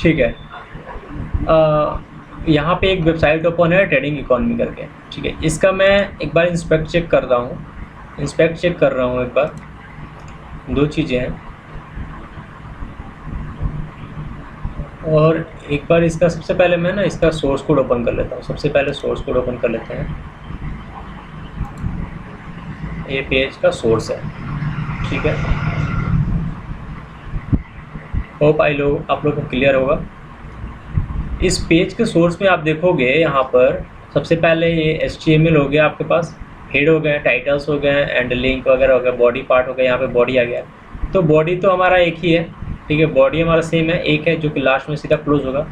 ठीक है। यहाँ पे एक वेबसाइट ओपन है ट्रेडिंग इकोनॉमी करके, ठीक है। इसका मैं एक बार इंस्पेक्ट चेक कर रहा हूँ, एक बार। दो चीज़ें हैं, और एक बार इसका सबसे पहले मैं ना इसका सोर्स कोड ओपन कर लेता हूँ। सबसे पहले सोर्स कोड ओपन कर लेते हैं। ये पेज का सोर्स है, ठीक है। होप आप लोग को क्लियर होगा। इस पेज के सोर्स में आप देखोगे यहाँ पर सबसे पहले ये HTML हो गया आपके पास, हेड हो गए, टाइटल्स हो गए, एंड लिंक वगैरह हो गया, बॉडी पार्ट हो गया। यहाँ पे बॉडी आ गया, तो बॉडी तो हमारा एक ही है, ठीक है। बॉडी हमारा सेम है, एक है, जो कि लास्ट में सीधा क्लोज होगा।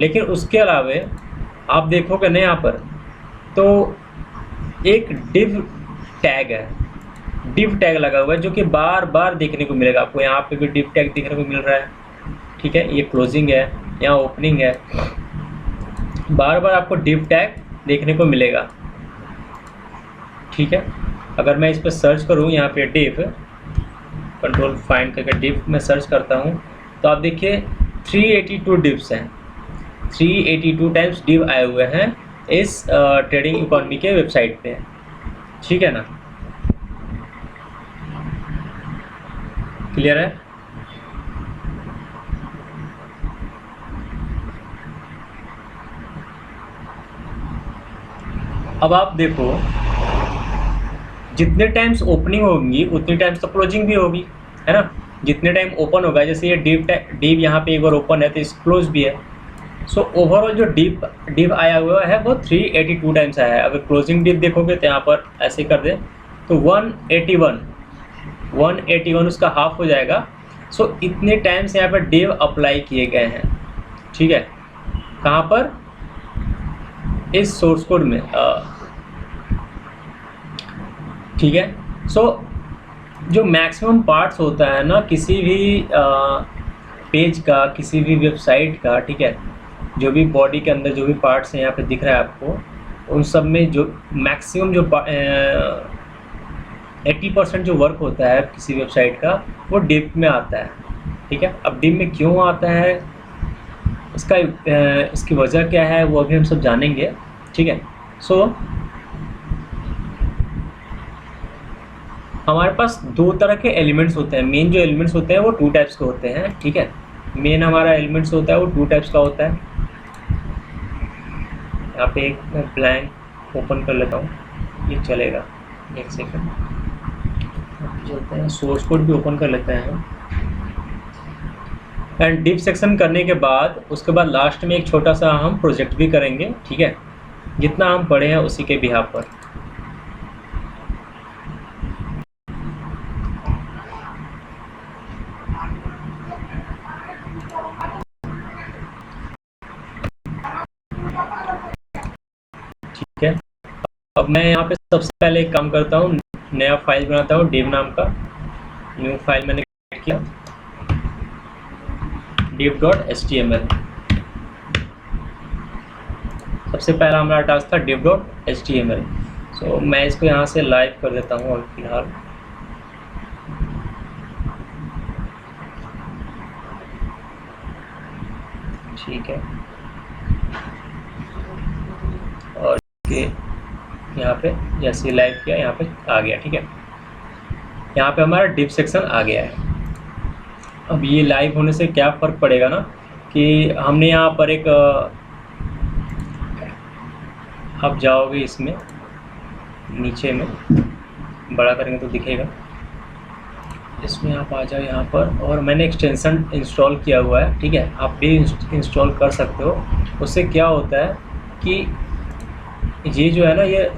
लेकिन उसके अलावे आप देखोगे ना यहाँ पर, तो एक डिव टैग है, डिव टैग लगा हुआ है, जो कि बार बार देखने को मिलेगा आपको। यहाँ पे भी डिव टैग देखने को मिल रहा है, ठीक है। ये क्लोजिंग है, यहाँ ओपनिंग है, बार बार आपको डिव टैग देखने को मिलेगा, ठीक है। अगर मैं इस पर सर्च करूँ, यहाँ पे डिव, कंट्रोल फाइंड करके डिव में सर्च करता हूँ, तो आप देखिए 382 डिव्स हैं, 382 टाइम्स डिव आए हुए हैं इस ट्रेडिंग इकोनॉमी के वेबसाइट पे, ठीक है ना। क्लियर है? अब आप देखो, जितने टाइम्स ओपनिंग होगी उतनी टाइम्स तो क्लोजिंग भी होगी, है ना। जितने टाइम ओपन होगा, जैसे ये डिव यहाँ पे एक बार ओपन है तो इस क्लोज भी है। सो ओवरऑल जो डिव आया हुआ है वो 382 टाइम्स आया है। अगर क्लोजिंग डिव देखोगे तो यहाँ पर ऐसे कर दे तो 181 उसका हाफ हो जाएगा। सो इतने टाइम्स यहाँ पर डिव अप्लाई किए गए हैं, ठीक है। कहाँ पर? इस सोर्स कोड में, ठीक है। सो जो मैक्सिमम पार्ट्स होता है ना किसी भी पेज का, किसी भी वेबसाइट का, ठीक है, जो भी बॉडी के अंदर जो भी पार्ट्स हैं यहाँ पे दिख रहा है आपको, उन सब में जो मैक्सिमम जो 80% जो वर्क होता है किसी वेबसाइट का, वो डिव में आता है, ठीक है। अब डिव में क्यों आता है, इसकी वजह क्या है, वो अभी हम सब जानेंगे, ठीक है। सो हमारे पास दो तरह के एलिमेंट्स होते हैं। मेन जो एलिमेंट्स होते हैं वो 2 टाइप्स के होते हैं, ठीक है। मेन हमारा एलिमेंट्स होता है वो 2 टाइप्स का होता है। यहाँ पे एक मैं ब्लैंक ओपन कर लेता हूँ, ये चलेगा, एक सेकंड चलते हैं। सोर्स कोड भी ओपन कर लेते हैं, एंड डिव सेक्शन करने के बाद उसके बाद लास्ट में एक छोटा सा हम प्रोजेक्ट भी करेंगे, ठीक है। जितना हम पढ़े हैं उसी के बिहाफ पर। ठीक है, अब मैं यहाँ पे सबसे पहले एक काम करता हूँ, नया फाइल बनाता हूँ डिव नाम का। न्यू फाइल मैंने क्रिएट किया, div.html। सबसे पहला हमारा टास्क था div.html। सो मैं इसको यहाँ से लाइव कर देता हूँ अभी फिलहाल। ठीक है, और यहाँ पे जैसे लाइव किया यहाँ पे आ गया, ठीक है। यहाँ पे हमारा डिव सेक्शन आ गया है। अब ये लाइव होने से क्या फ़र्क पड़ेगा ना, कि हमने यहाँ पर एक, आप जाओगे इसमें नीचे में, बड़ा करेंगे तो दिखेगा, इसमें आप आ जाओ यहाँ पर, और मैंने एक्सटेंशन इंस्टॉल किया हुआ है, ठीक है। आप भी इंस्टॉल कर सकते हो। उससे क्या होता है कि ये जो है ना, ये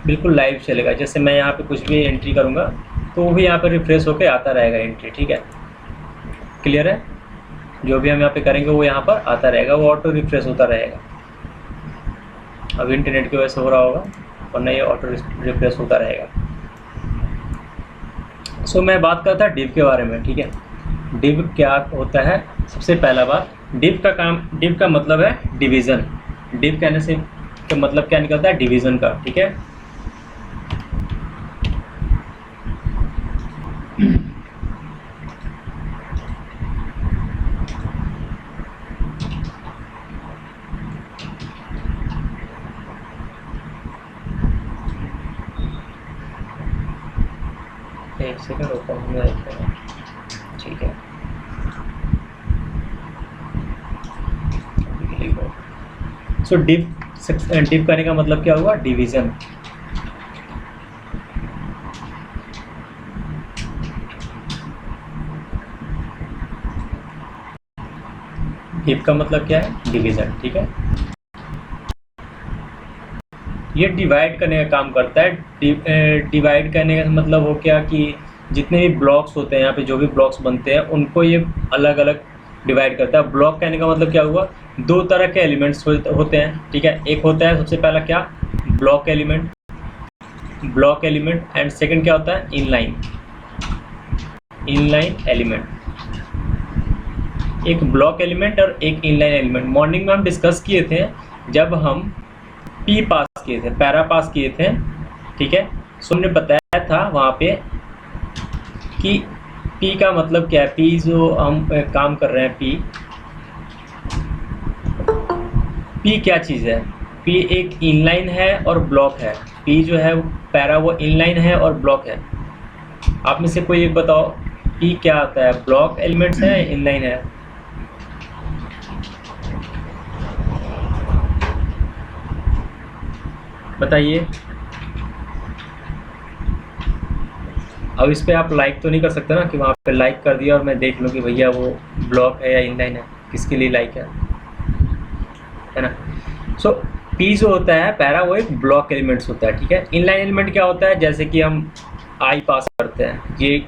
बिल्कुल लाइव चलेगा। जैसे मैं यहाँ पे कुछ भी एंट्री करूँगा तो वो भी यहाँ पर रिफ्रेश होकर आता रहेगा एंट्री, ठीक है। क्लियर है? जो भी हम यहाँ पे करेंगे वो यहाँ पर आता रहेगा, वो ऑटो रिफ्रेश होता रहेगा। अब इंटरनेट की वजह से हो रहा होगा, वरना ये ऑटो रिफ्रेश होता रहेगा। सो मैं बात करता डिव के बारे में, ठीक है। डिव क्या होता है? सबसे पहला बात, डिव का मतलब है डिवीज़न। डिव कहने से तो मतलब क्या निकलता है? डिवीज़न का, ठीक है। एक सेकंड ओपन होने देते हैं, ठीक है। सो डिव करने का मतलब क्या हुआ, डिवीजन। डिव का मतलब क्या है, डिवीजन, ठीक है। ये डिवाइड करने का काम करता है। डिवाइड करने का मतलब हो क्या कि जितने भी ब्लॉक्स होते हैं यहाँ पे, जो भी ब्लॉक्स बनते हैं उनको ये अलग अलग डिवाइड करता है। ब्लॉक कहने का मतलब क्या हुआ, दो तरह के एलिमेंट्स होते हैं, ठीक है। एक होता है सबसे पहला क्या, ब्लॉक एलिमेंट, एंड सेकंड क्या होता है, इनलाइन एलिमेंट। एक ब्लॉक एलिमेंट और एक इनलाइन एलिमेंट। मॉर्निंग में हम डिस्कस किए थे जब हम पी पास किए थे, पैरा पास किए थे, ठीक है। सो हमने बताया था वहाँ पे कि पी का मतलब क्या है। पी जो हम काम कर रहे हैं, पी क्या चीज़ है, पी एक इनलाइन है और ब्लॉक है। पी जो है पैरा वो इनलाइन है और ब्लॉक है। आप में से कोई एक बताओ, पी क्या आता है, ब्लॉक एलिमेंट्स है, इनलाइन है? बताइए। अब इस पे आप लाइक तो नहीं कर सकते ना कि वहाँ पे लाइक कर दिया और मैं देख लूँ कि भैया वो ब्लॉक है या इनलाइन है, किसके लिए लाइक है ना। सो पी जो होता है पैरा, वो एक ब्लॉक एलिमेंट्स होता है, ठीक है। इनलाइन एलिमेंट क्या होता है, जैसे कि हम आई पास करते हैं, ये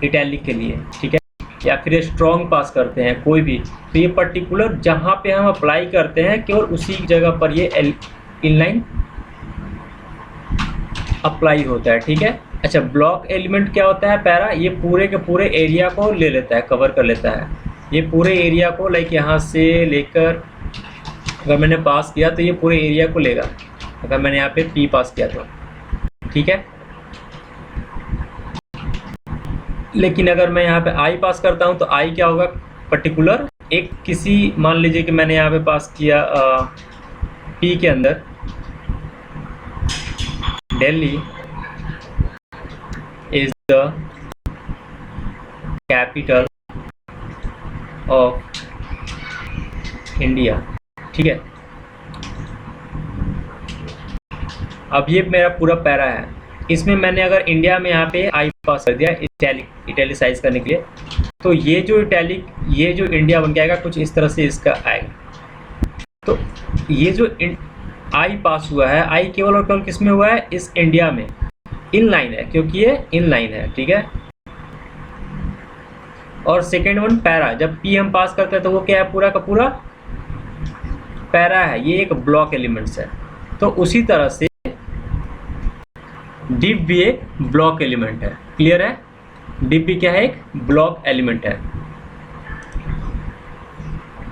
इटैलिक के लिए, ठीक है, या फिर स्ट्रॉन्ग पास करते हैं कोई भी, तो ये पर्टिकुलर जहाँ पे हम अप्लाई करते हैं केवल उसी जगह पर ये इनलाइन अप्लाई होता है, ठीक है। अच्छा, ब्लॉक एलिमेंट क्या होता है पैरा, ये पूरे के पूरे एरिया को ले लेता है, कवर कर लेता है। ये पूरे एरिया को, लाइक यहाँ से लेकर अगर मैंने पास किया तो ये पूरे एरिया को लेगा, अगर मैंने यहाँ पे पी पास किया तो, ठीक है। लेकिन अगर मैं यहाँ पे आई पास करता हूँ तो आई क्या होगा, पर्टिकुलर एक किसी, मान लीजिए कि मैंने यहाँ पे पास किया पी के अंदर Delhi is the capital of India, ठीक है। अब ये मेरा पूरा पैरा है, इसमें मैंने अगर इंडिया में यहाँ पे आई पास कर दिया इटैलिसाइज करने के लिए, तो ये जो ये जो इंडिया बन के आएगा कुछ इस तरह से इसका आएगा। तो ये जो आई पास हुआ है, आई केवल और केवल किस में हुआ है, इस इंडिया में। इनलाइन है क्योंकि ये इनलाइन है, ठीक है। और सेकेंड वन पैरा, जब पी हम पास करते हैं तो वो क्या है, पूरा का पूरा पैरा है, ये एक ब्लॉक एलिमेंट्स है। तो उसी तरह से डिव भी एक ब्लॉक एलिमेंट है, क्लियर है। डिव भी क्या है, एक ब्लॉक एलिमेंट है।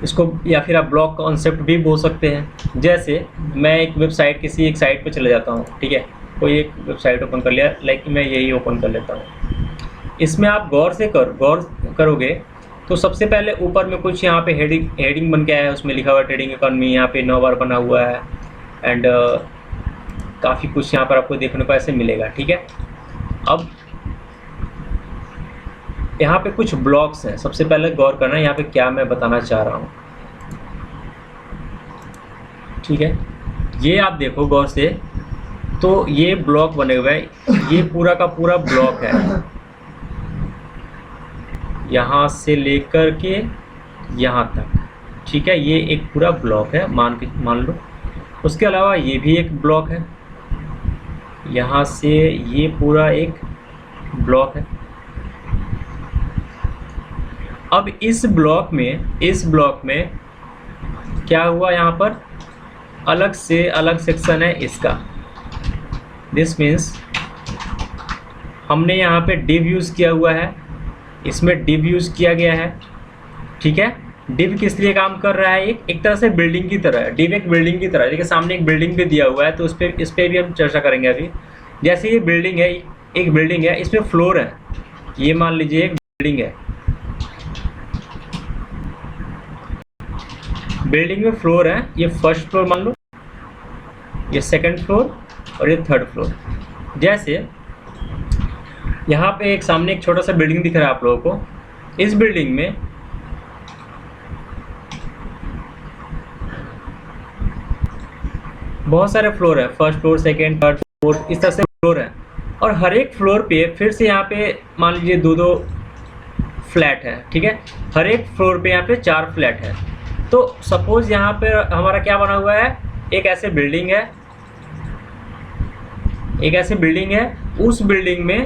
इसको या फिर आप ब्लॉक कॉन्सेप्ट भी बोल सकते हैं। जैसे मैं एक वेबसाइट, किसी एक साइट पे चले जाता हूँ, ठीक है, कोई एक वेबसाइट ओपन कर लिया, लाइक मैं यही ओपन कर लेता हूँ। इसमें आप गौर करोगे तो सबसे पहले ऊपर में कुछ यहाँ पे हेडिंग बन के आया है, उसमें लिखा हुआ है ट्रेडिंग इकॉनमी, यहाँ पे 9 बार बना हुआ है, एंड काफ़ी कुछ यहाँ पर आपको देखने को ऐसे मिलेगा, ठीक है। अब यहाँ पे कुछ ब्लॉक्स हैं, सबसे पहले गौर करना यहाँ पे क्या मैं बताना चाह रहा हूँ, ठीक है। ये आप देखो गौर से, तो ये ब्लॉक बने हुए हैं, ये पूरा का पूरा ब्लॉक है, यहाँ से लेकर के यहाँ तक, ठीक है। ये एक पूरा ब्लॉक है, मान लो। उसके अलावा ये भी एक ब्लॉक है, यहाँ से ये पूरा एक ब्लॉक है। अब इस ब्लॉक में क्या हुआ, यहाँ पर अलग से अलग सेक्शन है इसका। दिस मीन्स हमने यहाँ पे डिव यूज़ किया हुआ है, इसमें डिव यूज़ किया गया है, ठीक है। डिव किस लिए काम कर रहा है, एक तरह से बिल्डिंग की तरह है। डिव एक बिल्डिंग की तरह है, देखिए सामने एक बिल्डिंग भी दिया हुआ है, तो इस पर भी हम चर्चा करेंगे अभी। जैसे ये बिल्डिंग है, एक बिल्डिंग है, इसमें फ्लोर है, ये मान लीजिए एक बिल्डिंग है, बिल्डिंग में फ्लोर है, ये फर्स्ट फ्लोर मान लो, ये सेकंड फ्लोर और ये थर्ड फ्लोर। जैसे यहाँ पे एक सामने एक छोटा सा बिल्डिंग दिख रहा है आप लोगों को। इस बिल्डिंग में बहुत सारे फ्लोर है, first floor, second, third, fourth, इस तरह से फ्लोर है। और हर एक फ्लोर पे फिर से यहाँ पे मान लीजिए 2-2 फ्लैट है, ठीक है। हर एक फ्लोर पे यहाँ पे 4 फ्लैट है। तो सपोज यहाँ पे हमारा क्या बना हुआ है, एक ऐसे बिल्डिंग है, एक ऐसी बिल्डिंग है, उस बिल्डिंग में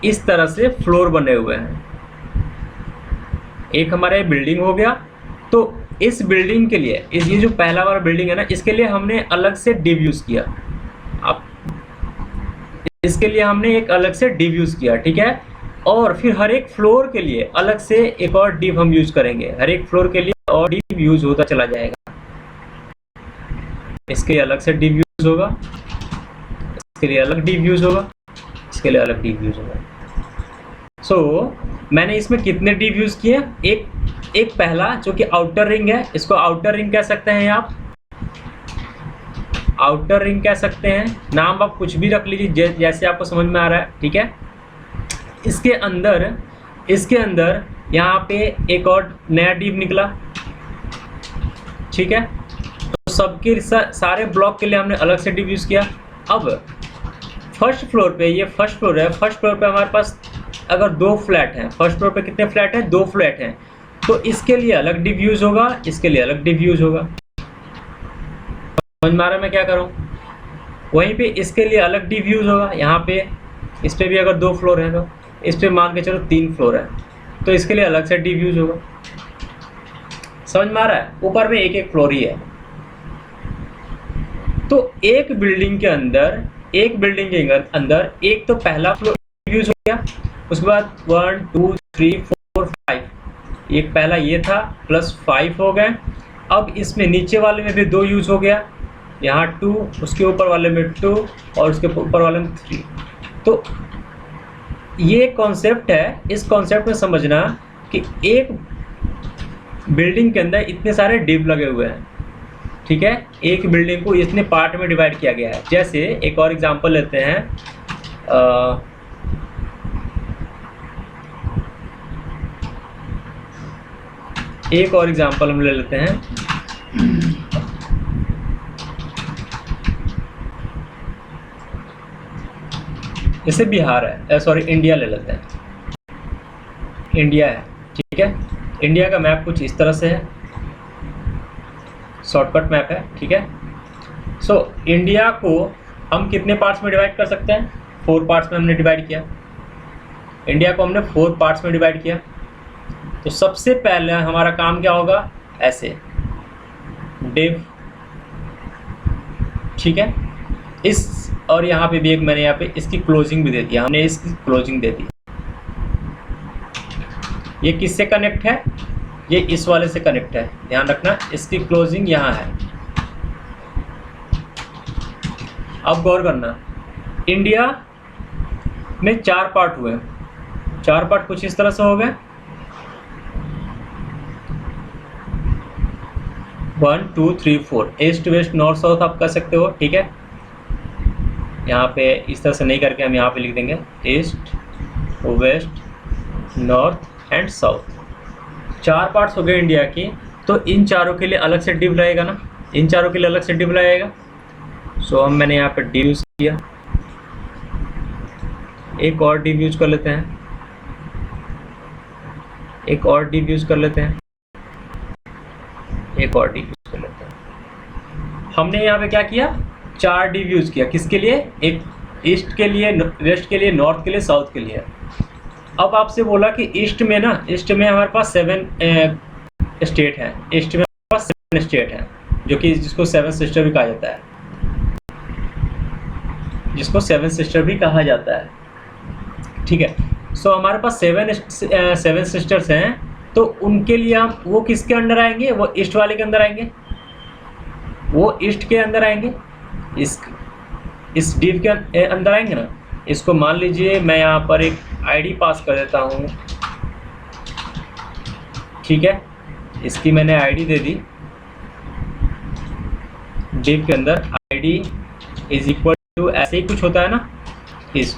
इस तरह से फ्लोर बने हुए हैं। एक हमारा ये बिल्डिंग हो गया। तो इस बिल्डिंग के लिए ये जो पहला वाला बिल्डिंग है ना, इसके लिए हमने अलग से डिव यूज़ किया। अब इसके लिए हमने एक अलग से डिव यूज़ किया, ठीक है। और फिर हर एक फ्लोर के लिए अलग से एक और डिव हम यूज़ करेंगे। हर एक फ्लोर के लिए और डिव यूज़ होता चला जाएगा। इसके लिए अलग से डिव यूज़ होगा, इसके लिए अलग डिव यूज़ होगा, इसके लिए अलग डिव यूज़ होगा। सो मैंने इसमें कितने डिव यूज़ किए, एक पहला जो कि आउटर रिंग है, इसको आउटर रिंग कह सकते हैं आप, आउटर रिंग कह सकते हैं। नाम आप कुछ भी रख लीजिए जैसे आपको समझ में आ रहा है, ठीक है। इसके अंदर यहाँ पे एक और नया डिव निकला, ठीक है। तो सबके सारे ब्लॉक के लिए हमने अलग से डिव यूज़ किया। अब फर्स्ट फ्लोर पे, ये फर्स्ट फ्लोर है, फर्स्ट फ्लोर पे हमारे पास अगर 2 फ्लैट हैं, फर्स्ट फ्लोर पे कितने फ्लैट हैं, 2 फ्लैट हैं। तो इसके लिए अलग डिव यूज़ होगा, इसके लिए अलग डिव यूज़ होगा। समझ में आ रहा है मैं क्या करूँ। वहीं पे इसके लिए अलग डिव यूज़ होगा। यहाँ पे इस पे भी अगर 2 फ्लोर है तो इस पे मान के चलो 3 फ्लोर है, तो इसके लिए अलग से डिव यूज़ होगा। समझ में आ रहा है। ऊपर में एक एक फ्लोर ही है। तो एक बिल्डिंग के अंदर एक तो पहला फ्लोर यूज़ हो गया, उसके बाद 1 2 3 4 5, एक पहला ये था प्लस 5 हो गए। अब इसमें नीचे वाले में भी 2 यूज़ हो गया, यहाँ 2, उसके ऊपर वाले में 2 और उसके ऊपर वाले में 3। तो ये कॉन्सेप्ट है। इस कॉन्सेप्ट में समझना कि एक बिल्डिंग के अंदर इतने सारे डिव लगे हुए हैं, ठीक है। एक बिल्डिंग को इतने पार्ट में डिवाइड किया गया है। जैसे एक और एग्जांपल लेते हैं, एक और एग्जांपल हम ले लेते हैं। जैसे बिहार है, सॉरी इंडिया ले लेते हैं। इंडिया है, ठीक है। इंडिया का मैप कुछ इस तरह से है, शॉर्टकट मैप है, ठीक है। सो इंडिया को हम कितने पार्ट्स में डिवाइड कर सकते हैं, 4 पार्ट्स में हमने डिवाइड किया। इंडिया को हमने 4 पार्ट्स में डिवाइड किया। तो सबसे पहले हमारा काम क्या होगा, ऐसे डिव, ठीक है। इस और यहाँ पे भी एक मैंने यहाँ पे इसकी क्लोजिंग भी दे दिया, हमने इसकी क्लोजिंग दे दी। ये किससे कनेक्ट है, ये इस वाले से कनेक्ट है, ध्यान रखना। इसकी क्लोजिंग यहाँ है। अब गौर करना, इंडिया में 4 पार्ट हुए, 4 पार्ट कुछ इस तरह से हो गए, 1 2 3 4, ईस्ट वेस्ट नॉर्थ साउथ आप कर सकते हो, ठीक है। यहाँ पे इस तरह से नहीं करके हम यहाँ पे लिख देंगे east west north and south. 4 parts हो गए इंडिया की। तो इन चारों के लिए अलग से डिव रहेगा ना, इन चारों के लिए अलग से डिव रहेगा। सो हम मैंने यहाँ पे डिव यूज़ किया। एक और डिव यूज़ कर लेते हैं, एक और डिव यूज़ कर लेते हैं, एक और डिव यूज़ कर लेते हैं। हमने यहाँ पे क्या किया, 4 डिव यूज़ किया। किसके लिए, एक ईस्ट के लिए, वेस्ट के लिए, नॉर्थ के लिए, साउथ के लिए। अब आपसे बोला कि ईस्ट में ना, ईस्ट में हमारे पास 7 स्टेट हैं, ईस्ट में हमारे पास 7 स्टेट हैं, जो कि जिसको 7 सिस्टर भी कहा जाता है, जिसको 7 सिस्टर भी कहा जाता है, ठीक है। सो हमारे पास 7 सिस्टर्स हैं। तो उनके लिए हम, वो किसके अंडर आएंगे, वो ईस्ट वाले के अंदर आएंगे, वो ईस्ट के अंदर आएंगे, इस डिव के अंदर आएंगे ना। इसको मान लीजिए मैं यहाँ पर एक आईडी पास कर देता हूँ, ठीक है। इसकी मैंने आईडी दे दी, डिव के अंदर आईडी इज इक्वल टू, ऐसे ही कुछ होता है ना, ईस्ट,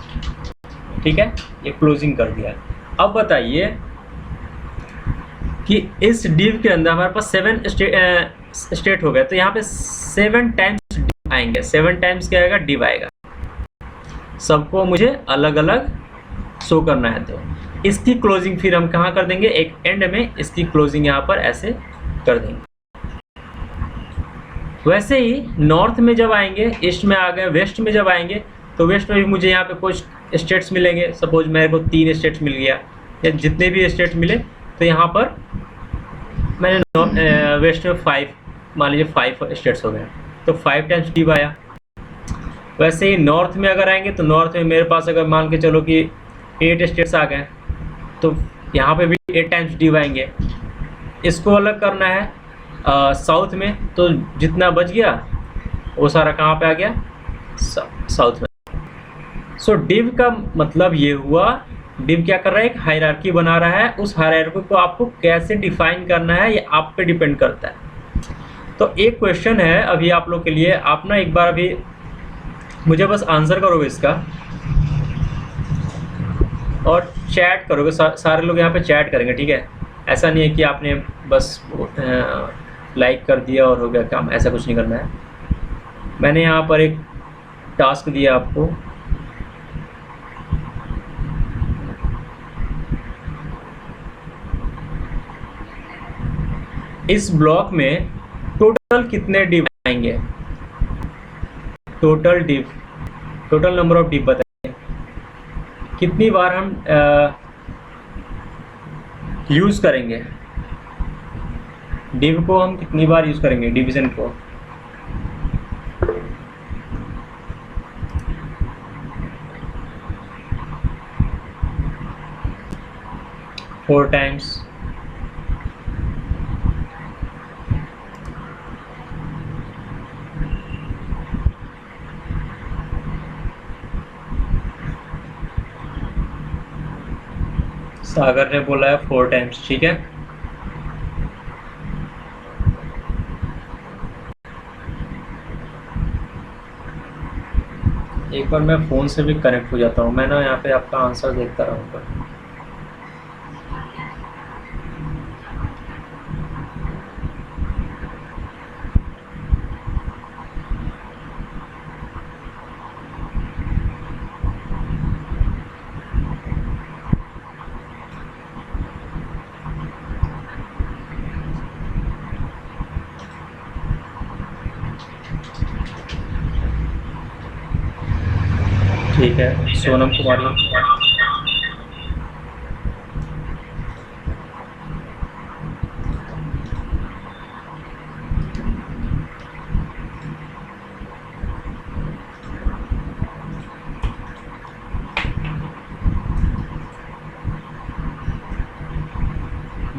ठीक है, ये क्लोजिंग कर दिया। अब बताइए कि इस डिव के अंदर हमारे पास 7 स्टेट हो गए, तो यहाँ पे 7 टाइम्स डिव आएंगे। 7 टाइम्स क्या आएगा, डिव आएगा। सबको मुझे अलग अलग शो करना है, तो इसकी क्लोजिंग फिर हम कहाँ कर देंगे, एक एंड में इसकी क्लोजिंग यहाँ पर ऐसे कर देंगे। वैसे ही नॉर्थ में जब आएंगे, ईस्ट में आ गए, वेस्ट में जब आएंगे, तो वेस्ट में भी मुझे यहाँ पे कुछ स्टेट्स मिलेंगे। सपोज मेरे को 3 स्टेट्स मिल गया, या जितने भी स्टेट्स मिले, तो यहाँ पर मैंने वेस्ट में 5 मान लीजिए 5 स्टेट्स हो गए, तो 5 टाइम्स डिव आया। वैसे ही नॉर्थ में अगर आएंगे, तो नॉर्थ में मेरे पास अगर मान के चलो कि 8 स्टेट्स आ गए, तो यहाँ पे भी 8 टाइम्स डिव आएंगे। इसको अलग करना है साउथ में, तो जितना बच गया वो सारा कहाँ पे आ गया, साउथ में। सो डिव का मतलब ये हुआ, डिव क्या कर रहा है, एक हायरार्की बना रहा है। उस हायरार्की को आपको कैसे डिफाइन करना है, ये आप पे डिपेंड करता है। तो एक क्वेश्चन है अभी आप लोग के लिए, आप ना एक बार अभी मुझे बस आंसर करोगे इसका और चैट करोगे। सारे लोग यहाँ पे चैट करेंगे, ठीक है। ऐसा नहीं है कि आपने बस लाइक कर दिया और हो गया काम, ऐसा कुछ नहीं करना है। मैंने यहाँ पर एक टास्क दिया आपको, इस ब्लॉक में टोटल कितने डिव आएंगे, total div, total number of div बताइए। कितनी बार हम यूज करेंगे डिव को, हम कितनी बार यूज करेंगे डिवीजन को। फोर टाइम्स, सागर ने बोला है 4 टाइम्स, ठीक है। एक बार मैं फ़ोन से भी कनेक्ट हो जाता हूँ, मैं ना यहाँ पे आपका आंसर देखता रहूँगा। ठीक है, सोनम कुमारी,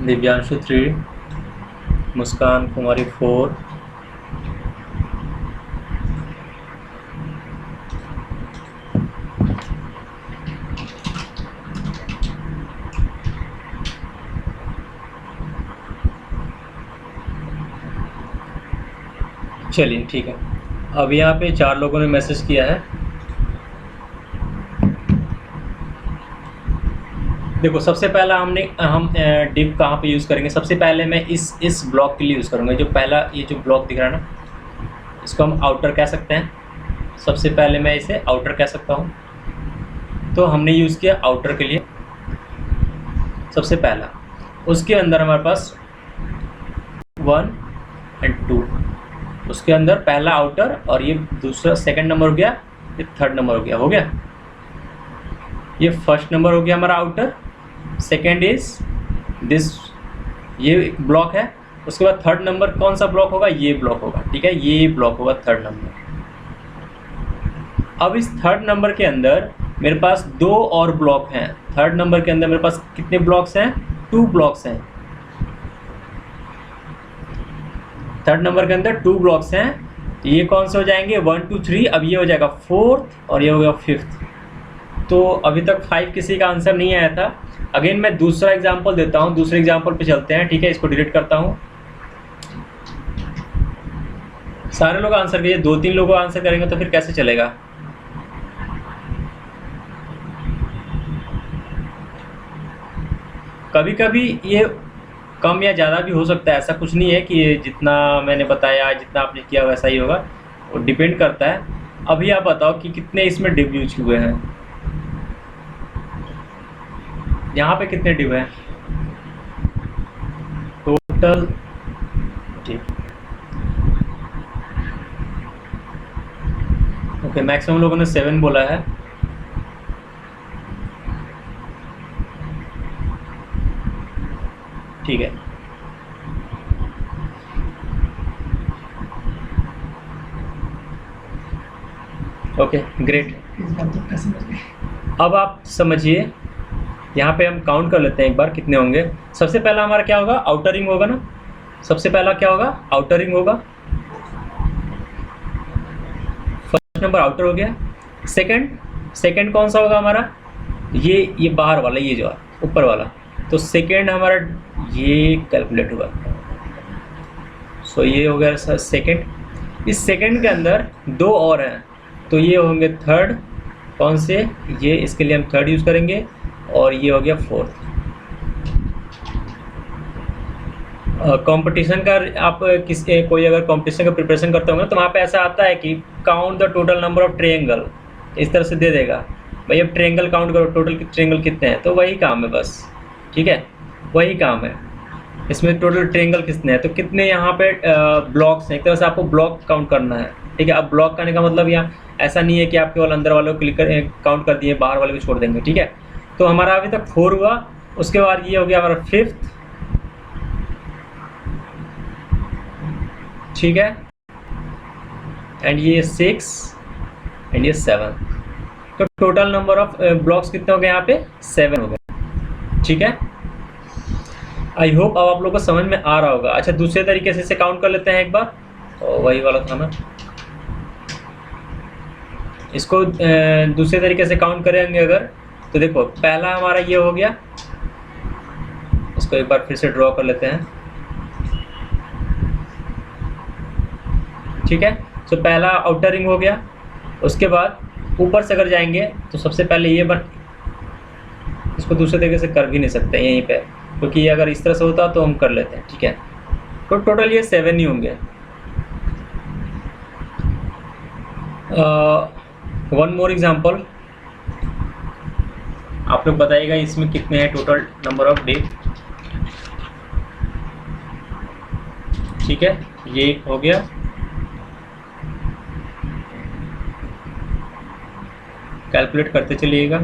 दिव्यांशु 3, मुस्कान कुमारी 4, चलिए ठीक है। अब यहाँ पे 4 लोगों ने मैसेज किया है। देखो सबसे पहला हम डिव कहाँ पे यूज़ करेंगे, सबसे पहले मैं इस ब्लॉक के लिए यूज़ करूँगा। जो पहला ये जो ब्लॉक दिख रहा है ना, इसको हम आउटर कह सकते हैं। सबसे पहले मैं इसे आउटर कह सकता हूँ, तो हमने यूज़ किया आउटर के लिए सबसे पहला। उसके अंदर हमारे पास 1 और 2, उसके अंदर पहला आउटर और ये दूसरा सेकंड नंबर हो गया, ये थर्ड नंबर हो गया। ये फर्स्ट नंबर हो गया हमारा आउटर, सेकंड इज दिस, ये एक ब्लॉक है। उसके बाद थर्ड नंबर कौन सा ब्लॉक होगा, ये ब्लॉक होगा, ठीक है, ये ब्लॉक होगा थर्ड नंबर। अब इस थर्ड नंबर के अंदर मेरे पास 2 और ब्लॉक हैं। थर्ड नंबर के अंदर मेरे पास कितने ब्लॉक्स हैं, 2 ब्लॉक्स हैं। थर्ड नंबर के अंदर 2 ब्लॉक्स हैं। ये कौन से हो जाएंगे, 1 2 3, अब ये हो जाएगा 4th और ये हो गया 5th। तो अभी तक 5 किसी का आंसर नहीं आया था। अगेन मैं दूसरा एग्जांपल देता हूँ, दूसरे एग्जांपल पे चलते हैं, ठीक है। इसको डिलीट करता हूँ। सारे लोग आंसर कीजिए, 2-3 लोग आंसर करेंगे तो फिर कैसे चलेगा। कभी कभी ये कम या ज़्यादा भी हो सकता है, ऐसा कुछ नहीं है कि ये जितना मैंने बताया जितना आपने किया वैसा ही होगा, वो डिपेंड करता है। अभी आप बताओ कि कितने इसमें डिव यूज हुए हैं, यहाँ पे कितने डिव हैं टोटल? ठीक, ओके, मैक्सिमम लोगों ने 7 बोला है। ठीक है, ओके ग्रेट। अब आप समझिए, यहाँ पे हम काउंट कर लेते हैं एक बार कितने होंगे। सबसे पहला हमारा क्या होगा, आउटर रिंग होगा ना। सबसे पहला क्या होगा, आउटर रिंग होगा। फर्स्ट नंबर आउटर हो गया। सेकंड कौन सा होगा हमारा, ये बाहर वाला, ये जो ऊपर वाला। तो सेकंड हमारा ये कैलकुलेट हुआ। सो ये हो गया सर सेकंड। इस सेकंड के अंदर 2 और हैं, तो ये होंगे थर्ड। कौन से, ये, इसके लिए हम थर्ड यूज़ करेंगे। और ये हो गया फोर्थ। कंपटीशन का आप कोई अगर कंपटीशन का प्रिपरेशन करते होंगे तो वहाँ पे ऐसा आता है कि count the total number of triangle, इस तरह से दे देगा भाई, अब ट्रायंगल काउंट करो, टोटल ट्रायंगल कितने हैं। तो वही काम है बस, ठीक है, वही काम है। इसमें टोटल ट्रायंगल कितने हैं, तो कितने यहाँ पे ब्लॉक्स हैं, एक तरह से आपको ब्लॉक काउंट करना है। ठीक है, अब ब्लॉक करने का मतलब यहाँ ऐसा नहीं है कि आप केवल अंदर वालों को क्लिक कर काउंट कर दिए, बाहर वाले को छोड़ देंगे। ठीक है, तो हमारा अभी तक 4 हुआ। उसके बाद ये हो गया हमारा 5th। ठीक है, एंड ये 6 एंड ये 7। तो टोटल नंबर ऑफ ब्लॉक्स कितने हो गए यहाँ पे, 7 हो गए। ठीक है, आई होप अब आप लोगों को समझ में आ रहा होगा। अच्छा, दूसरे तरीके से इसे काउंट कर लेते हैं एक बार। वही वाला था ना, इसको दूसरे तरीके से काउंट करेंगे अगर, तो देखो पहला हमारा ये हो गया। इसको एक बार फिर से ड्रॉ कर लेते हैं। ठीक है, तो पहला आउटर रिंग हो गया। उसके बाद ऊपर से अगर जाएंगे तो सबसे पहले ये इसको दूसरे तरीके से कर भी नहीं सकते यहीं पे, क्योंकि ये अगर इस तरह से होता तो हम कर लेते हैं। ठीक है, तो टोटल ये 7 ही होंगे। वन मोर एग्जाम्पल, आप लोग बताइएगा इसमें कितने हैं टोटल नंबर ऑफ डे। ठीक है, ये हो गया। कैलकुलेट करते चलिएगा।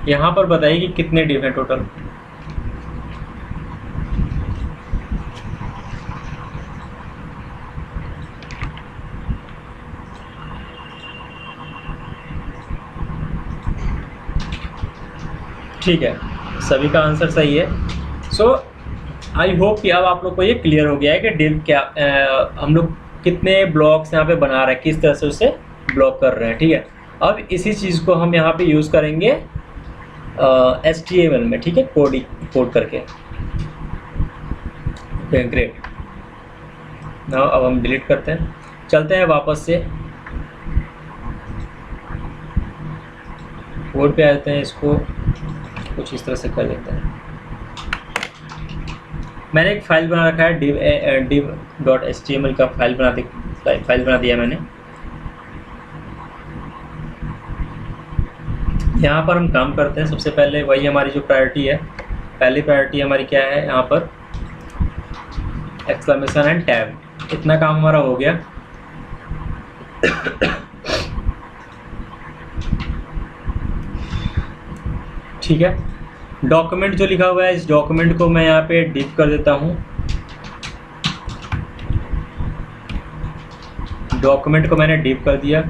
यहाँ पर बताइए कि कितने डिव हैं टोटल। ठीक है, सभी का आंसर सही है। सो आई होप कि अब आप लोग को ये क्लियर हो गया है कि डिव क्या, हम लोग कितने ब्लॉक्स यहाँ पे बना रहे हैं, किस तरह से उसे ब्लॉक कर रहे हैं। ठीक है, अब इसी चीज़ को हम यहाँ पे यूज़ करेंगे HTML में। ठीक है, कोड करके। ग्रेट। नाउ अब हम डिलीट करते हैं, चलते हैं वापस से कोड पे आते हैं। इसको कुछ इस तरह से कर लेते हैं। मैंने एक फाइल बना रखा है div.html का फाइल बना दिया मैंने। यहाँ पर हम काम करते हैं। सबसे पहले वही हमारी जो प्रायोरिटी है, पहली प्रायोरिटी हमारी क्या है, यहाँ पर एक्सक्लेमेशन एंड टैब। इतना काम हमारा हो गया। ठीक है, डॉक्यूमेंट जो लिखा हुआ है, इस डॉक्यूमेंट को मैं यहाँ पे डिव कर देता हूँ। डॉक्यूमेंट को मैंने डिव कर दिया।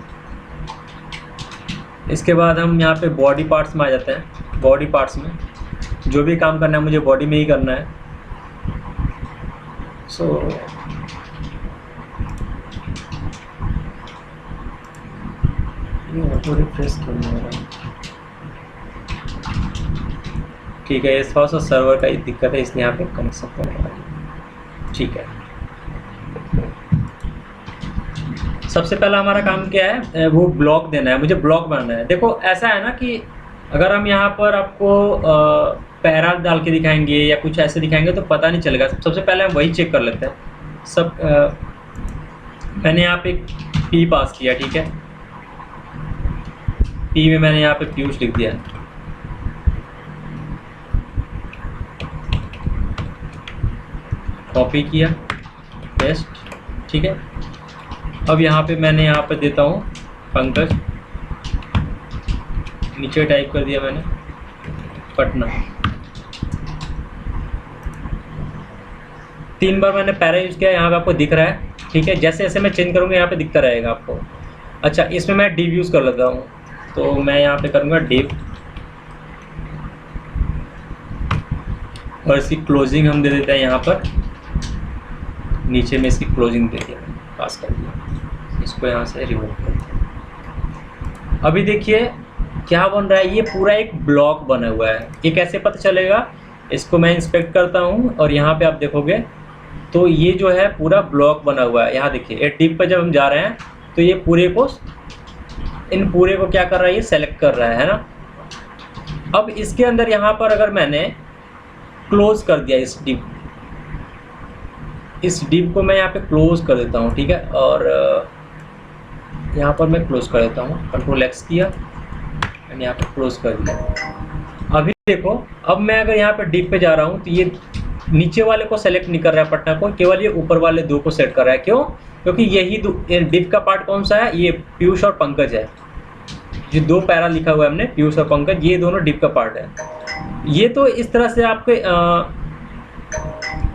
इसके बाद हम यहाँ पे बॉडी पार्ट्स में आ जाते हैं। बॉडी पार्ट्स में जो भी काम करना है मुझे बॉडी में ही करना है। सो ये ऑटो रिफ्रेश करना है। ठीक है, ये थोड़ा सा सर्वर का दिक्कत है, इसलिए यहाँ पे कनेक्शन होने वाली है। ठीक है, सबसे पहला हमारा काम क्या है, वो ब्लॉक देना है, मुझे ब्लॉक बनाना है। देखो ऐसा है ना कि अगर हम यहाँ पर आपको पैरा डाल के दिखाएंगे या कुछ ऐसे दिखाएंगे तो पता नहीं चलेगा। सबसे पहले हम वही चेक कर लेते हैं। मैंने यहाँ पे पी पास किया, ठीक है, पी में मैंने यहाँ पे पीयूष लिख दिया, कॉपी किया, पेस्ट, ठीक है। अब यहाँ पे मैंने यहाँ पे देता हूँ पंकज, नीचे टाइप कर दिया मैंने पटना। 3 बार मैंने पैरा यूज़ किया, यहाँ पे आपको दिख रहा है, ठीक है। जैसे जैसे मैं चेंज करूँगा यहाँ पे दिखता रहेगा आपको। अच्छा, इसमें मैं डिव यूज़ कर लेता हूँ, तो मैं यहाँ पे करूँगा डिव, और इसकी क्लोजिंग हम दे देते हैं यहाँ पर, नीचे में इसकी क्लोजिंग दे दिया, पास कर दिया, इसको यहाँ से रिमूव कर दिया। अभी देखिए क्या बन रहा है, ये पूरा एक ब्लॉक बना हुआ है। ये कैसे पता चलेगा, इसको मैं इंस्पेक्ट करता हूँ और यहाँ पे आप देखोगे तो ये जो है पूरा ब्लॉक बना हुआ है। यहाँ देखिए, ये टिप पर जब हम जा रहे हैं तो ये पूरे को, इन पूरे को क्या कर रहा है, ये सेलेक्ट कर रहा है ना। अब इसके अंदर यहाँ पर अगर मैंने क्लोज कर दिया इस डिव को मैं यहाँ पे क्लोज कर देता हूँ, ठीक है, और यहाँ पर मैं क्लोज कर देता हूँ, कंट्रोल एक्स किया, मैंने यहाँ पे क्लोज कर दिया। अभी देखो, अब मैं अगर यहाँ पे डिव पे जा रहा हूँ तो ये नीचे वाले को सेलेक्ट नहीं कर रहा है पटना को, केवल ये ऊपर वाले 2 को सेलेक्ट कर रहा है। क्यों? क्योंकि यही डिव का पार्ट कौन सा है, ये पीयूष और पंकज है। जो 2 पैरा लिखा हुआ है हमने, पीयूष और पंकज, ये दोनों डिव का पार्ट है। ये तो इस तरह से आपके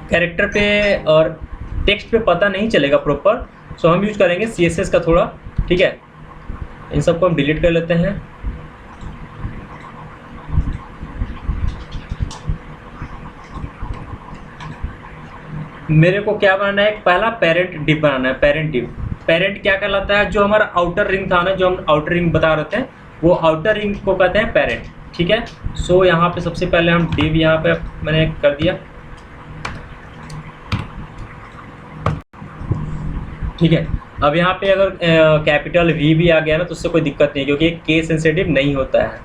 कैरेक्टर पे और टेक्स्ट पे पता नहीं चलेगा प्रॉपर, सो हम यूज करेंगे CSS का थोड़ा, ठीक है। इन सबको हम डिलीट कर लेते हैं। मेरे को क्या बनाना है, पहला पेरेंट डिव बनाना है, पेरेंट डिव। पेरेंट क्या कहलाता है, जो हमारा आउटर रिंग था ना, जो हम आउटर रिंग बता रहे थे, वो आउटर रिंग को कहते हैं पेरेंट, ठीक है। सो यहाँ पे सबसे पहले हम डिव यहाँ पे मैंने कर दिया, ठीक है। अब यहाँ पे अगर कैपिटल V भी आ गया ना तो उससे कोई दिक्कत नहीं, क्योंकि केस सेंसिटिव नहीं होता है।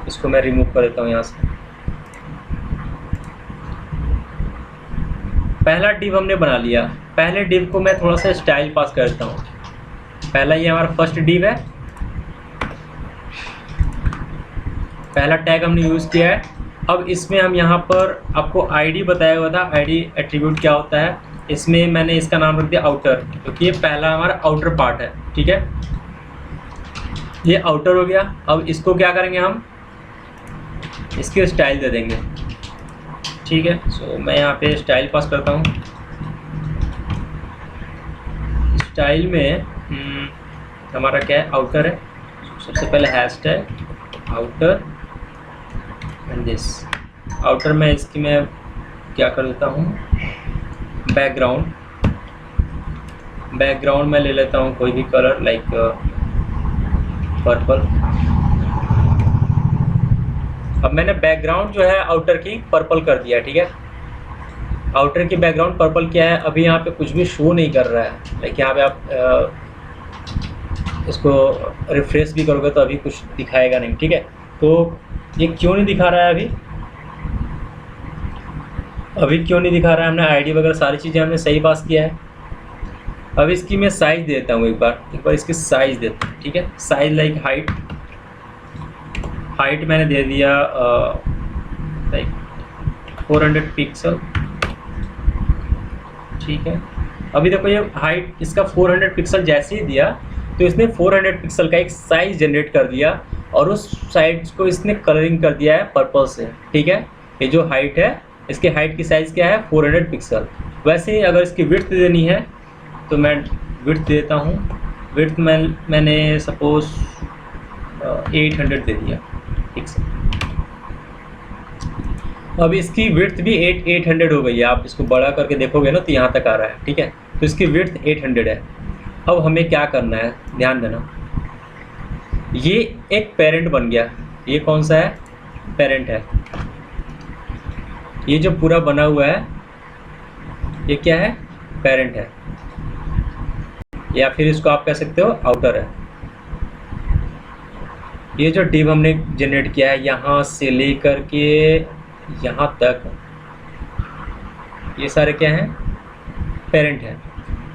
इसको मैं रिमूव कर देता हूँ यहाँ से। पहला डिव हमने बना लिया। पहले डिव को मैं थोड़ा सा स्टाइल पास कर देता हूँ। पहला ये हमारा फर्स्ट डिव है, पहला टैग हमने यूज़ किया है। अब इसमें हम यहाँ पर आपको आईडी बताया हुआ था, आईडी एट्रीब्यूट क्या होता है, इसमें मैंने इसका नाम रख दिया आउटर, क्योंकि ये पहला हमारा आउटर पार्ट है, ठीक है। ये आउटर हो गया। अब इसको क्या करेंगे, हम इसकी स्टाइल दे देंगे, ठीक है। सो मैं यहाँ पे स्टाइल पास करता हूँ। स्टाइल में हमारा क्या है, आउटर है। सबसे पहले hashtag outer and this outer में इसकी मैं क्या कर देता हूँ, बैकग्राउंड में ले लेता हूँ कोई भी कलर, लाइक पर्पल। अब मैंने बैकग्राउंड जो है आउटर की पर्पल कर दिया, ठीक है। आउटर की बैकग्राउंड पर्पल क्या है, अभी यहाँ पे कुछ भी शो नहीं कर रहा है, लाइक यहाँ पे आप इसको रिफ्रेश भी करोगे तो अभी कुछ दिखाएगा नहीं, ठीक है। तो ये क्यों नहीं दिखा रहा है, अभी क्यों नहीं दिखा रहा है, हमने आईडी वगैरह सारी चीज़ें हमने सही पास किया है। अब इसकी मैं साइज़ देता हूँ, एक बार इसकी साइज़ देता हूँ, ठीक है। साइज़ लाइक हाइट मैंने दे दिया लाइक 400 पिक्सल, ठीक है। अभी देखो ये हाइट इसका 400 पिक्सल जैसे ही दिया तो इसने 400 पिक्सल का एक साइज़ जनरेट कर दिया, और उस साइज को इसने कलरिंग कर दिया है पर्पल से, ठीक है। ये जो हाइट है, इसके हाइट की साइज़ क्या है, 400 पिक्सल। वैसे ही अगर इसकी विड्थ देनी है तो मैं विड्थ देता हूँ। विड्थ मैंने सपोज 800 दे दिया पिक्सल। अब इसकी विड्थ भी 800 हो गई है। आप इसको बड़ा करके देखोगे ना तो यहाँ तक आ रहा है, ठीक है। तो इसकी विड्थ 800 है। अब हमें क्या करना है, ध्यान देना, ये एक पेरेंट बन गया, ये कौन सा है? पेरेंट है। ये जो पूरा बना हुआ है ये क्या है? पेरेंट है, या फिर इसको आप कह सकते हो आउटर है। ये जो डिव हमने जनरेट किया है यहाँ से लेकर के यहाँ तक, ये सारे क्या हैं? पेरेंट है।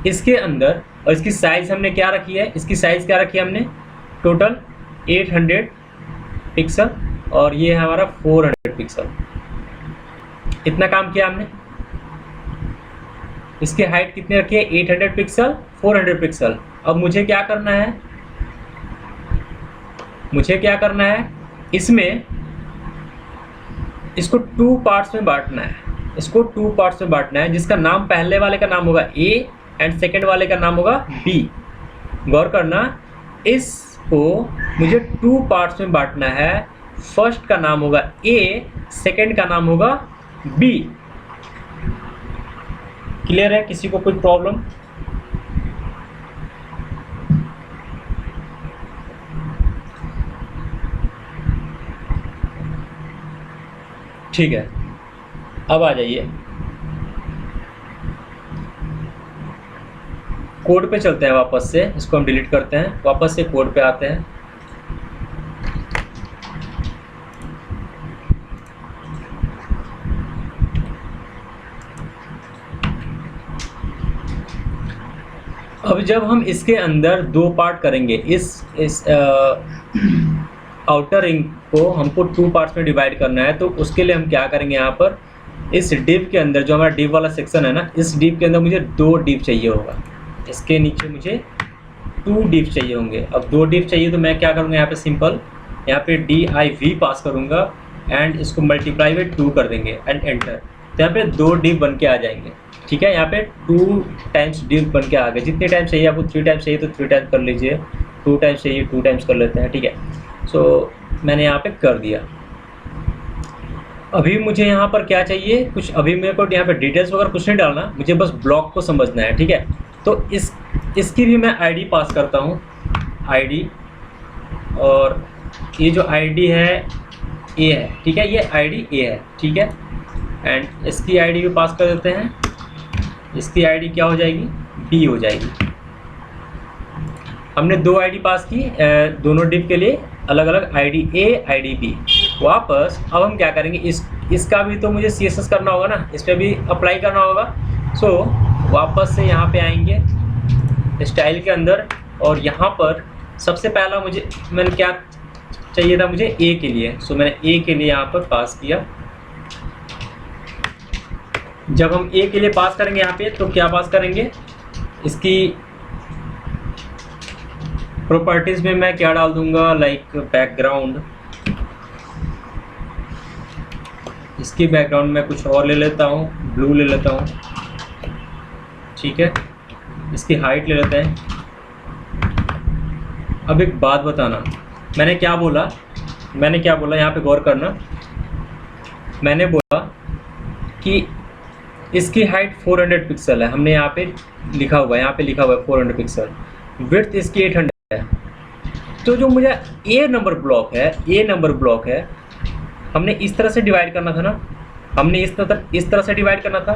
इसके अंदर, और इसकी साइज हमने क्या रखी है? इसकी साइज क्या रखी है हमने? टोटल 800 पिक्सल, और ये है हमारा 400 पिक्सल। इतना काम किया हमने। इसकी हाइट कितनी रखी है? 800 पिक्सल, 400 पिक्सल। अब मुझे क्या करना है? मुझे क्या करना है? इसमें इसको 2 पार्ट्स में बांटना है। इसको 2 पार्ट्स में बांटना है, जिसका नाम, पहले वाले का नाम होगा A एंड सेकंड वाले का नाम होगा B। गौर करना, इसको मुझे 2 पार्ट्स में बांटना है। फर्स्ट का नाम होगा A, सेकंड का नाम होगा B। क्लियर है? किसी को कोई प्रॉब्लम? ठीक है, अब आ जाइए कोड पे चलते हैं। वापस से इसको हम डिलीट करते हैं, वापस से कोड पे आते हैं। अब जब हम इसके अंदर 2 पार्ट करेंगे, इस आउटर रिंग को हमको 2 पार्ट्स में डिवाइड करना है, तो उसके लिए हम क्या करेंगे? यहाँ पर इस डिव के अंदर, जो हमारा डिव वाला सेक्शन है ना, इस डिव के अंदर मुझे 2 डिव चाहिए होगा। इसके नीचे मुझे 2 डिव चाहिए होंगे। अब 2 डिव चाहिए तो मैं क्या करूँगा? यहाँ पे सिंपल, यहाँ पे div पास करूँगा एंड इसको मल्टीप्लाई बाई 2 कर देंगे एंड एंटर। तो यहाँ पे 2 डिव बन के आ जाएंगे। ठीक है, यहाँ पे 2 टाइम्स डिव बन के आ गए। जितने टाइम चाहिए आपको, 3 टाइम्स चाहिए तो 3 टाइम्स कर लीजिए, 2 टाइम्स चाहिए 2 टाइम्स कर लेते हैं। ठीक है, सो मैंने यहाँ पे कर दिया। अभी मुझे यहाँ पर क्या चाहिए? कुछ अभी मेरे को यहाँ पे डिटेल्स वगैरह कुछ नहीं डालना, मुझे बस ब्लॉक को समझना है। ठीक है, तो इसकी भी मैं आईडी पास करता हूँ, आईडी, और ये जो आईडी है ए है। ठीक है, ये आईडी ए है। ठीक है, एंड इसकी आईडी भी पास कर देते हैं। इसकी आईडी क्या हो जाएगी? बी हो जाएगी। हमने 2 आईडी पास की, दोनों डिव के लिए अलग अलग आईडी ए, आईडी बी। वापस अब हम क्या करेंगे? इसका भी तो मुझे CSS करना होगा ना, इस पर भी अप्लाई करना होगा। सो वापस से यहाँ पे आएंगे स्टाइल के अंदर, और यहाँ पर सबसे पहला मैंने क्या चाहिए था? मुझे ए के लिए। सो मैंने ए के लिए यहाँ पर पास किया। जब हम ए के लिए पास करेंगे यहाँ पे, तो क्या पास करेंगे? इसकी प्रॉपर्टीज में मैं क्या डाल दूंगा? Like background. इसकी बैकग्राउंड में कुछ और ले लेता हूँ, ब्लू ले लेता हूँ। ठीक है, इसकी हाइट ले लेते हैं। अब एक बात बताना, मैंने क्या बोला? यहाँ पे गौर करना। मैंने बोला कि इसकी हाइट 400 पिक्सल है। हमने यहाँ पे लिखा हुआ है, 400 पिक्सल। विड्थ इसकी 800 है। तो जो मुझे ए नंबर ब्लॉक है, हमने इस तरह से डिवाइड करना था ना, हमने इस तरह से डिवाइड करना था।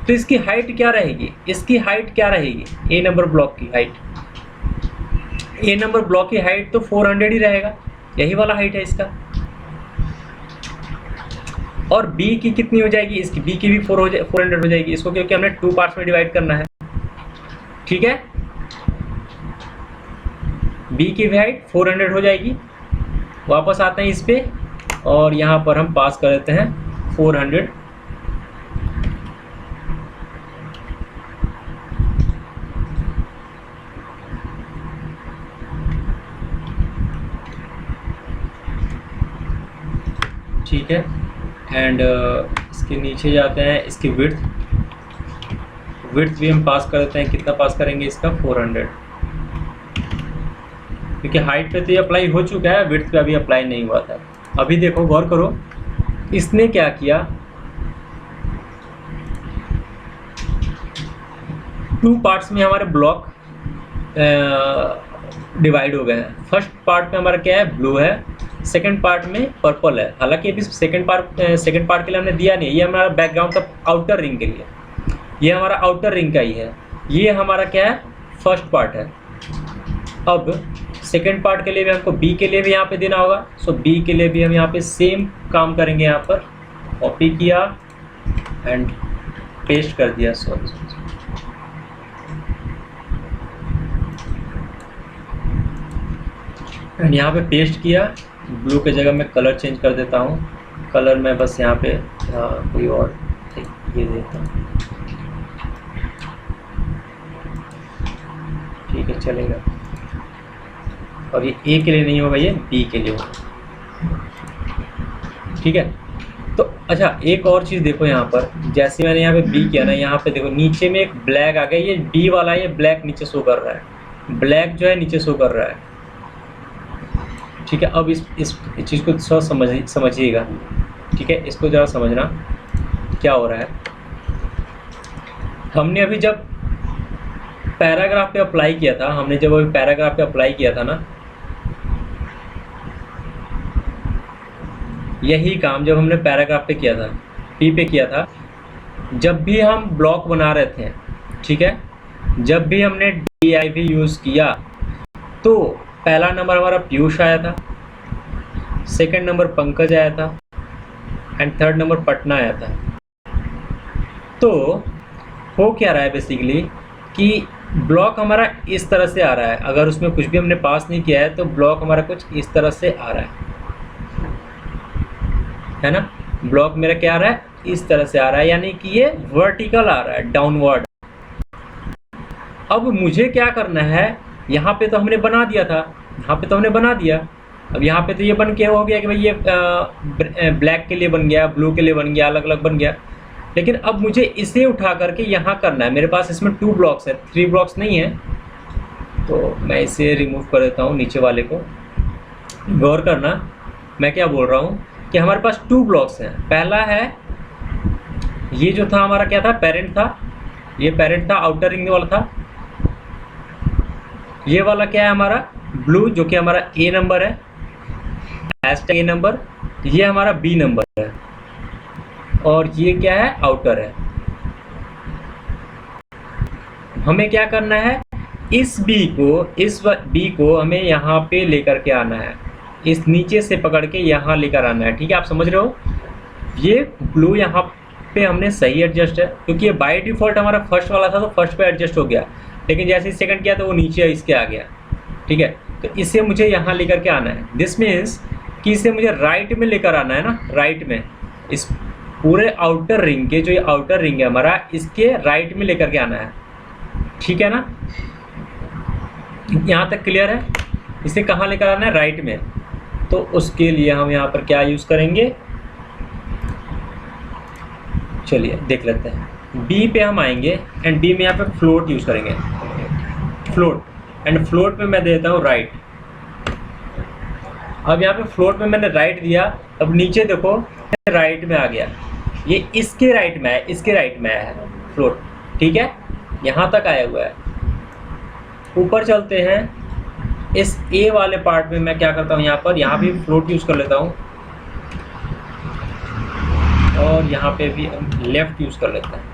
तो इसकी हाइट क्या रहेगी? ए नंबर ब्लॉक की हाइट, तो 400 ही रहेगा। यही वाला हाइट है इसका। और बी की कितनी हो जाएगी? इसकी बी की भी 400 हो जाएगी इसको, क्योंकि हमने 2 पार्ट्स में डिवाइड करना है। ठीक है, बी की भी हाइट 400 हो जाएगी। वापस आते हैं इस पे, और यहाँ पर हम पास कर देते हैं 400। ठीक है, एंड इसके नीचे जाते हैं। इसकी विड्थ भी हम पास कर देते हैं। कितना पास करेंगे? इसका 400, क्योंकि हाइट पे तो ये अप्लाई हो चुका है, विड्थ पे अभी अप्लाई नहीं हुआ था। अभी देखो, गौर करो, इसने क्या किया? 2 पार्ट्स में हमारे ब्लॉक डिवाइड हो गए हैं। फर्स्ट पार्ट में हमारा क्या है? ब्लू है, सेकंड पार्ट में पर्पल है, हालांकि अभी सेकंड पार्ट के लिए हमने दिया नहीं, ये हमारा बैकग्राउंड का आउटर रिंग के लिए, ये हमारा आउटर रिंग का ही है, ये हमारा क्या है, फर्स्ट पार्ट है। अब सेकंड पार्ट के लिए भी हमको बी के लिए भी यहाँ पे देना होगा, सो बी के लिए भी हम यहाँ पे सेम काम करेंगे, यहाँ पर कॉपी किया एंड पेस्ट कर दिया, सॉरी एंड यहाँ पे पेस्ट किया। ब्लू के जगह मैं कलर चेंज कर देता हूँ, कलर मैं बस यहाँ पे कोई और ये देता हूँ, ठीक है चलेगा। और ये ए के लिए नहीं होगा, ये बी के लिए होगा, ठीक है। तो अच्छा एक और चीज़ देखो यहाँ पर, जैसे मैंने यहाँ पे बी किया ना, यहाँ पे देखो नीचे में एक ब्लैक आ गया, ये बी वाला है, ये ब्लैक नीचे शो कर रहा है, ब्लैक जो है नीचे शो कर रहा है, ठीक है। अब इस चीज़ को समझिएगा, ठीक है, इसको ज़रा समझना क्या हो रहा है। हमने अभी जब पैराग्राफ पे अप्लाई किया था, ना, यही काम जब हमने पैराग्राफ पे किया था, पी पे किया था, जब भी हम ब्लॉक बना रहे थे, ठीक है, जब भी हमने div यूज़ किया तो पहला नंबर हमारा पीयूष आया था, सेकंड नंबर पंकज आया था एंड थर्ड नंबर पटना आया था। तो हो क्या रहा है बेसिकली कि ब्लॉक हमारा इस तरह से आ रहा है, अगर उसमें कुछ भी हमने पास नहीं किया है तो ब्लॉक हमारा कुछ इस तरह से आ रहा है ना, ब्लॉक मेरा क्या आ रहा है, इस तरह से आ रहा है, यानी कि ये वर्टिकल आ रहा है, डाउनवर्ड। अब मुझे क्या करना है, यहाँ पे तो हमने बना दिया था, अब यहाँ पे तो ये बन के हो गया कि भाई ये ब्लैक के लिए बन गया, ब्लू के लिए बन गया, अलग अलग बन गया। लेकिन अब मुझे इसे उठा करके यहाँ करना है, मेरे पास इसमें 2 ब्लॉक्स है, 3 ब्लॉक्स नहीं है, तो मैं इसे रिमूव कर देता हूँ, नीचे वाले को। गौर करना मैं क्या बोल रहा हूँ कि हमारे पास 2 ब्लॉक्स हैं। पहला है ये जो था हमारा क्या था, पेरेंट था, ये पेरेंट था, आउटर रिंग वाला था। ये वाला क्या है हमारा ब्लू, जो कि हमारा ए नंबर है, हैशटैग ए नंबर, ये हमारा बी नंबर है, और ये क्या है, आउटर है। हमें क्या करना है, इस बी को हमें यहाँ पे लेकर के आना है, इस नीचे से पकड़ के यहाँ लेकर आना है, ठीक है, आप समझ रहे हो। ये ब्लू यहाँ पे हमने सही एडजस्ट है, क्योंकि ये बाय डिफॉल्ट हमारा फर्स्ट वाला था तो फर्स्ट पे एडजस्ट हो गया, लेकिन जैसे ही सेकंड किया तो वो नीचे इसके आ गया, ठीक है। तो इसे मुझे यहाँ लेकर के आना है, दिस मीन्स कि इसे मुझे राइट में लेकर आना है ना, राइट में, इस पूरे आउटर रिंग के, जो ये आउटर रिंग है हमारा, इसके राइट में लेकर के आना है, ठीक है ना। यहाँ तक क्लियर है, इसे कहाँ लेकर आना है, राइट में। तो उसके लिए हम यहाँ पर क्या यूज़ करेंगे, चलिए देख लेते हैं। बी पे हम आएंगे एंड बी में यहाँ पे फ्लोट यूज़ करेंगे, फ्लोट, एंड फ्लोट पे मैं देता हूँ राइट। अब यहाँ पे फ्लोट में मैंने राइट दिया, अब नीचे देखो राइट में आ गया, ये इसके राइट में है, इसके राइट में है फ्लोट, ठीक है, यहाँ तक आया हुआ है। ऊपर चलते हैं, इस ए वाले पार्ट में मैं क्या करता हूँ, यहाँ भी फ्लोट यूज़ कर लेता हूँ, और यहाँ पे भी हम लेफ़्ट यूज़ कर लेते हैं।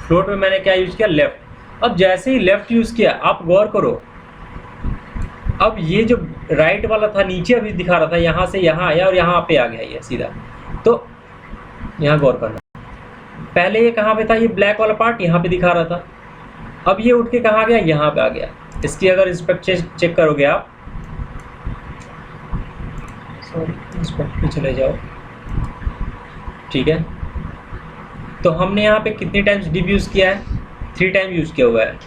फ्लोट में मैंने क्या यूज़ किया, लेफ़्ट। अब जैसे ही लेफ़्ट यूज़ किया, आप गौर करो, अब ये जो राइट वाला था नीचे अभी दिखा रहा था, यहाँ से यहाँ आया और यहाँ पे आ गया ये सीधा। तो यहाँ गौर करना, पहले ये कहाँ पे था, ये ब्लैक वाला पार्ट यहाँ पे दिखा रहा था, अब ये उठ के कहाँ गया, यहाँ पे आ गया। इसकी अगर इंस्पेक्ट चेक करोगे आप, सॉरी इंस्पेक्ट पे चले जाओ, ठीक है। तो हमने यहाँ पे कितने टाइम्स डिव यूज़ किया है, 3 टाइम यूज़ किया हुआ है।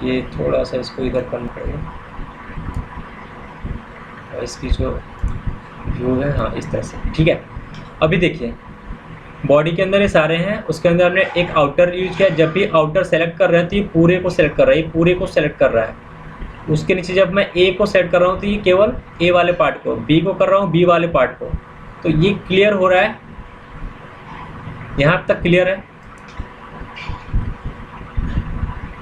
ये थोड़ा सा इसको इधर करना पड़ेगा, और इसकी जो व्यू है, हाँ इस तरह से, ठीक है। अभी देखिए बॉडी के अंदर ये सारे हैं, उसके अंदर हमने एक आउटर यूज किया, जब भी आउटर सेलेक्ट कर रहे हैं तो ये पूरे को सेलेक्ट कर रहा है, ये पूरे को सेलेक्ट कर रहा है। उसके नीचे जब मैं ए को सेलेक्ट कर रहा हूँ तो ये केवल ए वाले पार्ट को, बी को कर रहा हूँ बी वाले पार्ट को। तो ये क्लियर हो रहा है, यहाँ तक क्लियर है।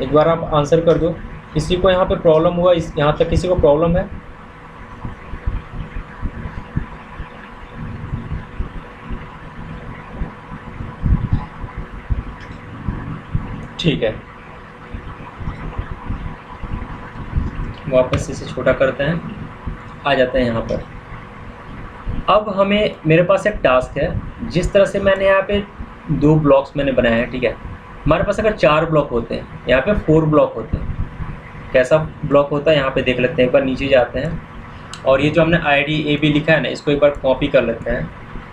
एक बार आप आंसर कर दो, किसी को यहाँ पे प्रॉब्लम हुआ, इस यहाँ तक किसी को प्रॉब्लम है? ठीक है, वापस इसे छोटा करते हैं, आ जाते हैं यहाँ पर। अब हमें, मेरे पास एक टास्क है, जिस तरह से मैंने यहाँ पे 2 ब्लॉक्स मैंने बनाए हैं, ठीक है। हमारे पास अगर 4 ब्लॉक होते हैं, यहाँ पे 4 ब्लॉक होते हैं। कैसा ब्लॉक होता है यहाँ पे देख लेते हैं, एक बार नीचे जाते हैं और ये जो हमने IDAB लिखा है ना, इसको एक बार कॉपी कर लेते हैं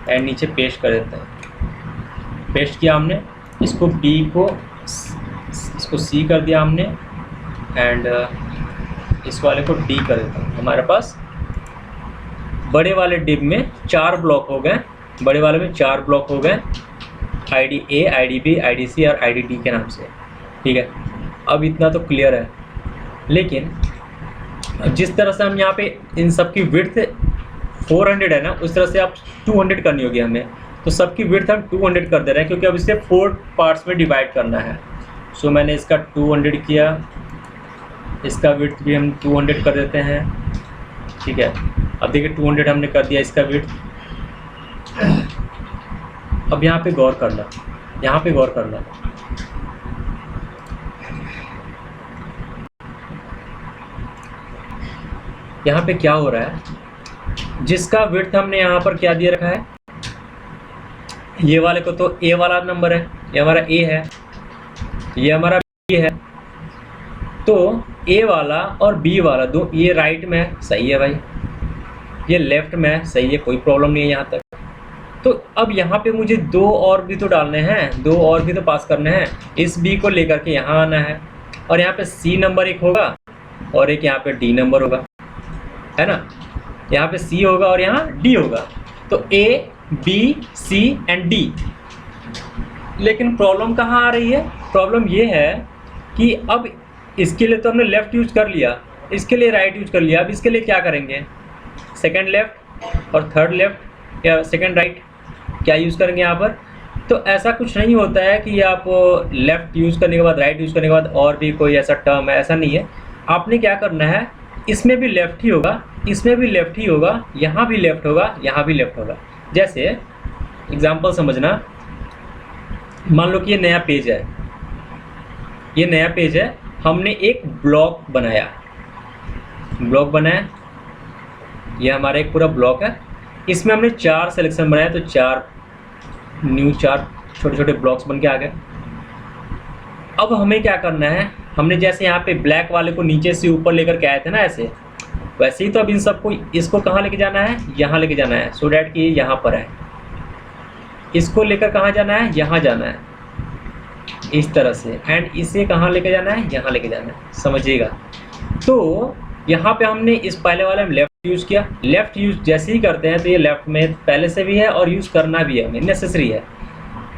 एंड नीचे पेस्ट कर देते हैं। पेस्ट किया हमने, इसको B को, इसको C कर दिया हमने एंड इस वाले को D कर देता हूँ। हमारे पास बड़े वाले डिब में 4 ब्लॉक हो गए, बड़े वाले में 4 ब्लॉक हो गए, IDA, IDB, IDC और IDD के नाम से, ठीक है। अब इतना तो क्लियर है, लेकिन जिस तरह से हम यहाँ पे इन सब की विड्थ 400 है ना, उस तरह से आप 200 करनी होगी हमें। तो सबकी विड्थ हम 200 कर दे रहे हैं, क्योंकि अब इसे 4 पार्ट्स में डिवाइड करना है। सो मैंने इसका 200 किया, इसका विड्थ भी हम 200 कर देते हैं, ठीक है। अब देखिए 200 हमने कर दिया इसका विड्थ। अब यहाँ पे गौर करना, यहाँ पे गौर करना, यहाँ पे क्या हो रहा है, जिसका विड्थ हमने यहाँ पर क्या दिए रखा है, ये वाले को तो A वाला नंबर है, ये हमारा A है, ये हमारा B है। तो A वाला और B वाला दो, ये राइट में है, सही है भाई, ये लेफ्ट में है, सही है, कोई प्रॉब्लम नहीं है यहाँ तक। तो अब यहाँ पे मुझे 2 और भी तो डालने हैं, 2 और भी तो पास करने हैं। इस B को लेकर के यहाँ आना है और यहाँ पे C नंबर एक होगा और एक यहाँ पे D नंबर होगा, है ना। यहाँ पे C होगा और यहाँ D होगा, तो A, B, C and D। लेकिन प्रॉब्लम कहाँ आ रही है? प्रॉब्लम ये है कि अब इसके लिए तो हमने लेफ़्ट यूज कर लिया, इसके लिए राइट यूज कर लिया। अब इसके लिए क्या करेंगे? सेकंड लेफ़्ट और थर्ड लेफ़्ट या सेकंड राइट क्या यूज़ करेंगे यहाँ पर? तो ऐसा कुछ नहीं होता है कि आप लेफ़्ट यूज़ करने के बाद, राइट यूज़ करने के बाद और भी कोई ऐसा टर्म है, ऐसा नहीं है। आपने क्या करना है, इसमें भी लेफ़्ट ही होगा, इसमें भी लेफ़्ट ही होगा, यहाँ भी लेफ़्ट होगा, यहाँ भी लेफ़्ट होगा। जैसे एग्जाम्पल समझना, मान लो कि ये नया पेज है, ये नया पेज है, हमने एक ब्लॉक बनाया, ये हमारा एक पूरा ब्लॉक है, इसमें हमने 4 सिलेक्शन बनाया, तो 4 छोटे छोटे ब्लॉक्स बन के आ गए। अब हमें क्या करना है, हमने जैसे यहाँ पे ब्लैक वाले को नीचे से ऊपर लेकर के आए थे ना ऐसे, वैसे ही तो अब इन सबको, इसको कहाँ लेके जाना है, यहाँ लेके जाना है, सो डैट कि ये यहाँ पर है। इसको लेकर कहाँ जाना है, यहाँ जाना है, इस तरह से। एंड इसे कहाँ लेके जाना है, यहाँ लेके जाना है, समझिएगा। तो यहाँ पे हमने इस पहले वाले में लेफ़्ट यूज़ किया, लेफ़्ट यूज़ जैसे ही करते हैं तो ये लेफ़्ट में पहले से भी है और यूज़ करना भी है, नेसेसरी है।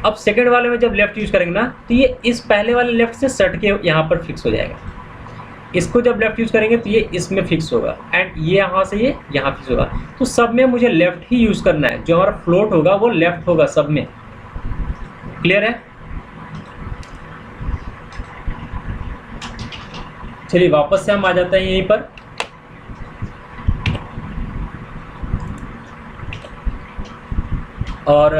अब सेकंड वाले में जब लेफ़्ट यूज़ करेंगे ना, तो ये इस पहले वाले लेफ़्ट से सट के यहाँ पर फिक्स हो जाएगा। इसको जब लेफ़्ट यूज़ करेंगे तो ये इसमें फिक्स होगा एंड ये यहाँ से ये यहाँ फिक्स होगा। तो सब में मुझे लेफ़्ट ही यूज़ करना है, जो हमारा फ्लोट होगा वो लेफ़्ट होगा सब में। क्लियर है? चलिए वापस से हम आ जाते हैं यहीं पर। और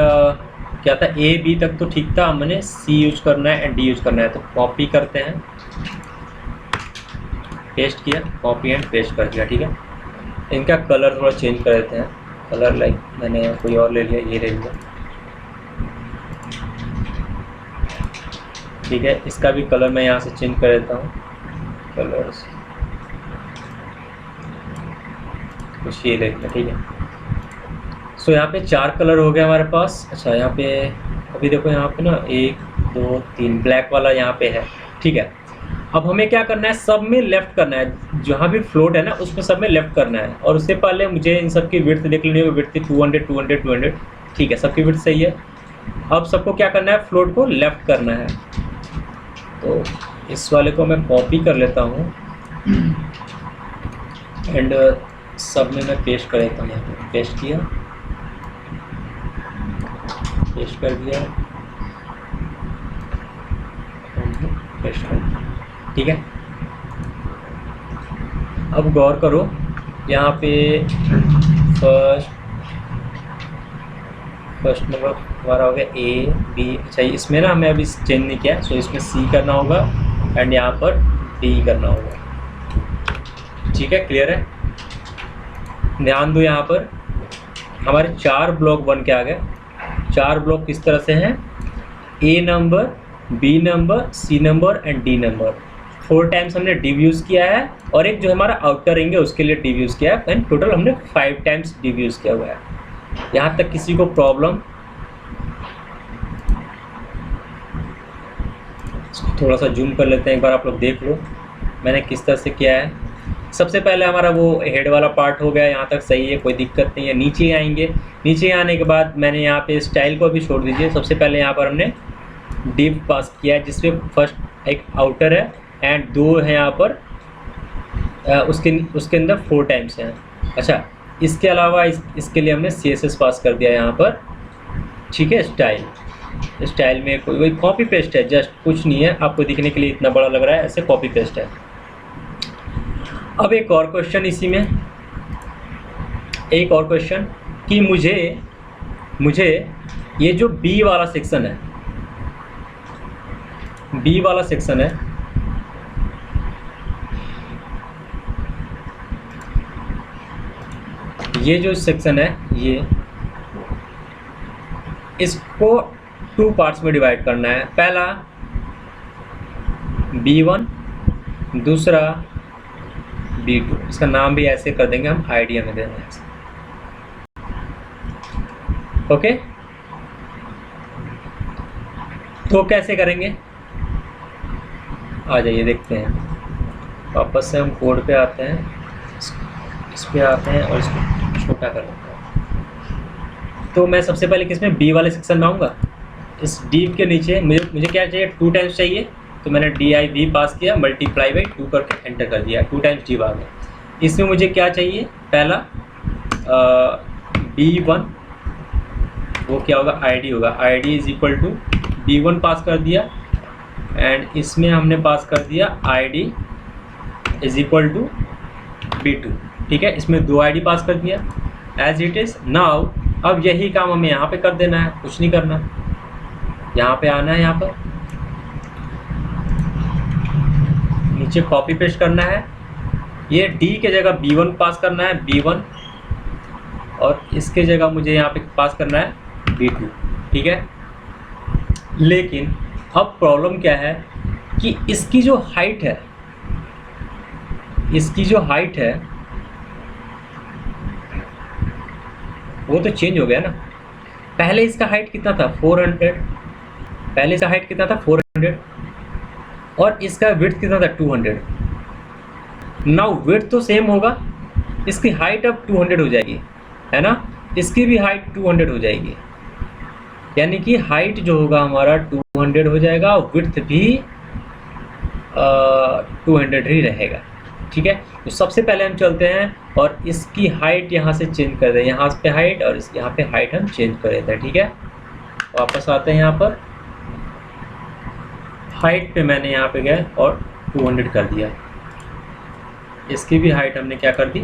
क्या था, A B तक तो ठीक था, हमने C यूज करना है एंड D यूज करना है। तो कॉपी करते हैं, पेस्ट किया, कॉपी एंड पेस्ट कर दिया, ठीक है। इनका कलर थोड़ा चेंज कर देते हैं, कलर लाइक मैंने कोई और ले लिया, ये ले लिया, ठीक है। इसका भी कलर मैं यहाँ से चेंज कर देता हूँ, कलर्स कुछ ये ले लिया, ठीक है। सो यहाँ पे 4 कलर हो गए हमारे पास। अच्छा यहाँ पे अभी देखो, यहाँ पे ना 1 2 3 ब्लैक वाला यहाँ पे है, ठीक है। अब हमें क्या करना है, सब में लेफ़्ट करना है, जहाँ भी फ्लोट है ना उसमें सब में लेफ़्ट करना है। और उससे पहले मुझे इन सब की विड्थ देख लेनी है, विड्थ 200 200 200, ठीक है, सबकी विड्थ सही है। अब सबको क्या करना है, फ्लोट को लेफ़्ट करना है। तो इस वाले को मैं कॉपी कर लेता हूँ एंड सब में मैं पेस्ट कर देता हूँ। यहाँ पे पेस्ट किया, पेस्ट कर दिया, पेस्ट कर दिया, ठीक है। अब गौर करो, यहाँ पे फर्स्ट नंबर हमारा हो गया ए बी। अच्छा, इसमें ना हमें अभी चेंज नहीं किया, सो इसमें सी करना होगा एंड यहाँ पर डी करना होगा। ठीक है, क्लियर है? ध्यान दो, यहाँ पर हमारे 4 ब्लॉक बन के आ गए। 4 ब्लॉक किस तरह से हैं? A number, B number, C number and D number. 4 times हमने डिव यूज़ किया है, और एक जो हमारा आउटर रिंग है उसके लिए डिव यूज़ किया है, एंड टोटल हमने 5 टाइम्स डिव यूज़ किया हुआ है। यहाँ तक किसी को प्रॉब्लम? थोड़ा सा जूम कर लेते हैं, एक बार आप लोग देख लो मैंने किस तरह से किया है। सबसे पहले हमारा वो हेड वाला पार्ट हो गया, यहाँ तक सही है, कोई दिक्कत नहीं है। नीचे आएंगे, नीचे आने के बाद मैंने यहाँ पे स्टाइल को भी छोड़ दीजिए। सबसे पहले यहाँ पर हमने डिव पास किया है, जिसमें फर्स्ट एक आउटर है एंड 2 है यहाँ पर, उसके अंदर 4 टाइम्स हैं। अच्छा, इसके अलावा इसके लिए हमने CSS पास कर दिया यहाँ पर। ठीक है, स्टाइल में कोई कॉपी पेस्ट है, जस्ट कुछ नहीं है, आपको दिखने के लिए इतना बड़ा लग रहा है, ऐसे कॉपी पेस्ट है। अब एक और क्वेश्चन इसी में, एक और क्वेश्चन कि मुझे ये जो बी वाला सेक्शन है, बी वाला सेक्शन है, ये जो सेक्शन है, ये इसको 2 पार्ट्स में डिवाइड करना है। पहला B1, दूसरा B2। इसका नाम भी ऐसे कर देंगे हम, आइडिया में देना है। ओके, तो कैसे करेंगे? आ जाइए देखते हैं। वापस से हम कोड पे आते हैं, इस पे आते हैं और इसको छोटा कर लेते हैं। तो मैं सबसे पहले किसमें? बी वाले सेक्शन में आऊँगा। इस डिव के नीचे मुझे क्या चाहिए? 2 टाइम्स चाहिए, तो मैंने DIV पास किया, मल्टीप्लाई बाई 2 करके एंटर कर दिया, 2 टाइम्स डिव आ गया। इसमें मुझे क्या चाहिए? पहला B1, वो क्या होगा? ID होगा, ID is equal to B1 pass कर दिया, एंड इसमें हमने पास कर दिया ID is equal to B2। ठीक है, इसमें 2 ID पास कर दिया एज इट इज़। नाउ अब यही काम हमें यहाँ पे कर देना है, कुछ नहीं करना, यहाँ पे आना है, यहाँ पर नीचे कॉपी पेस्ट करना है। ये D के जगह B1 पास करना है, B1, और इसके जगह मुझे यहाँ पे पास करना है B2। ठीक है, लेकिन अब प्रॉब्लम क्या है कि इसकी जो हाइट है, वो तो चेंज हो गया ना। पहले इसका हाइट कितना था? 400। पहले इसका हाइट कितना था? 400, और इसका विड्थ कितना था? 200। नाउ विड्थ तो सेम होगा, इसकी हाइट अब 200 हो जाएगी, है ना? इसकी भी हाइट 200 हो जाएगी, यानी कि हाइट जो होगा हमारा 200 हो जाएगा, और विड्थ भी 200 ही रहेगा। ठीक है, तो सबसे पहले हम चलते हैं और इसकी हाइट यहाँ से चेंज कर दें, यहाँ पे हाइट और यहाँ पे हाइट हम चेंज कर देते हैं। ठीक है, वापस आते हैं यहाँ पर, हाइट पे मैंने यहाँ पे गया और 200 कर दिया, इसकी भी हाइट हमने क्या कर दी?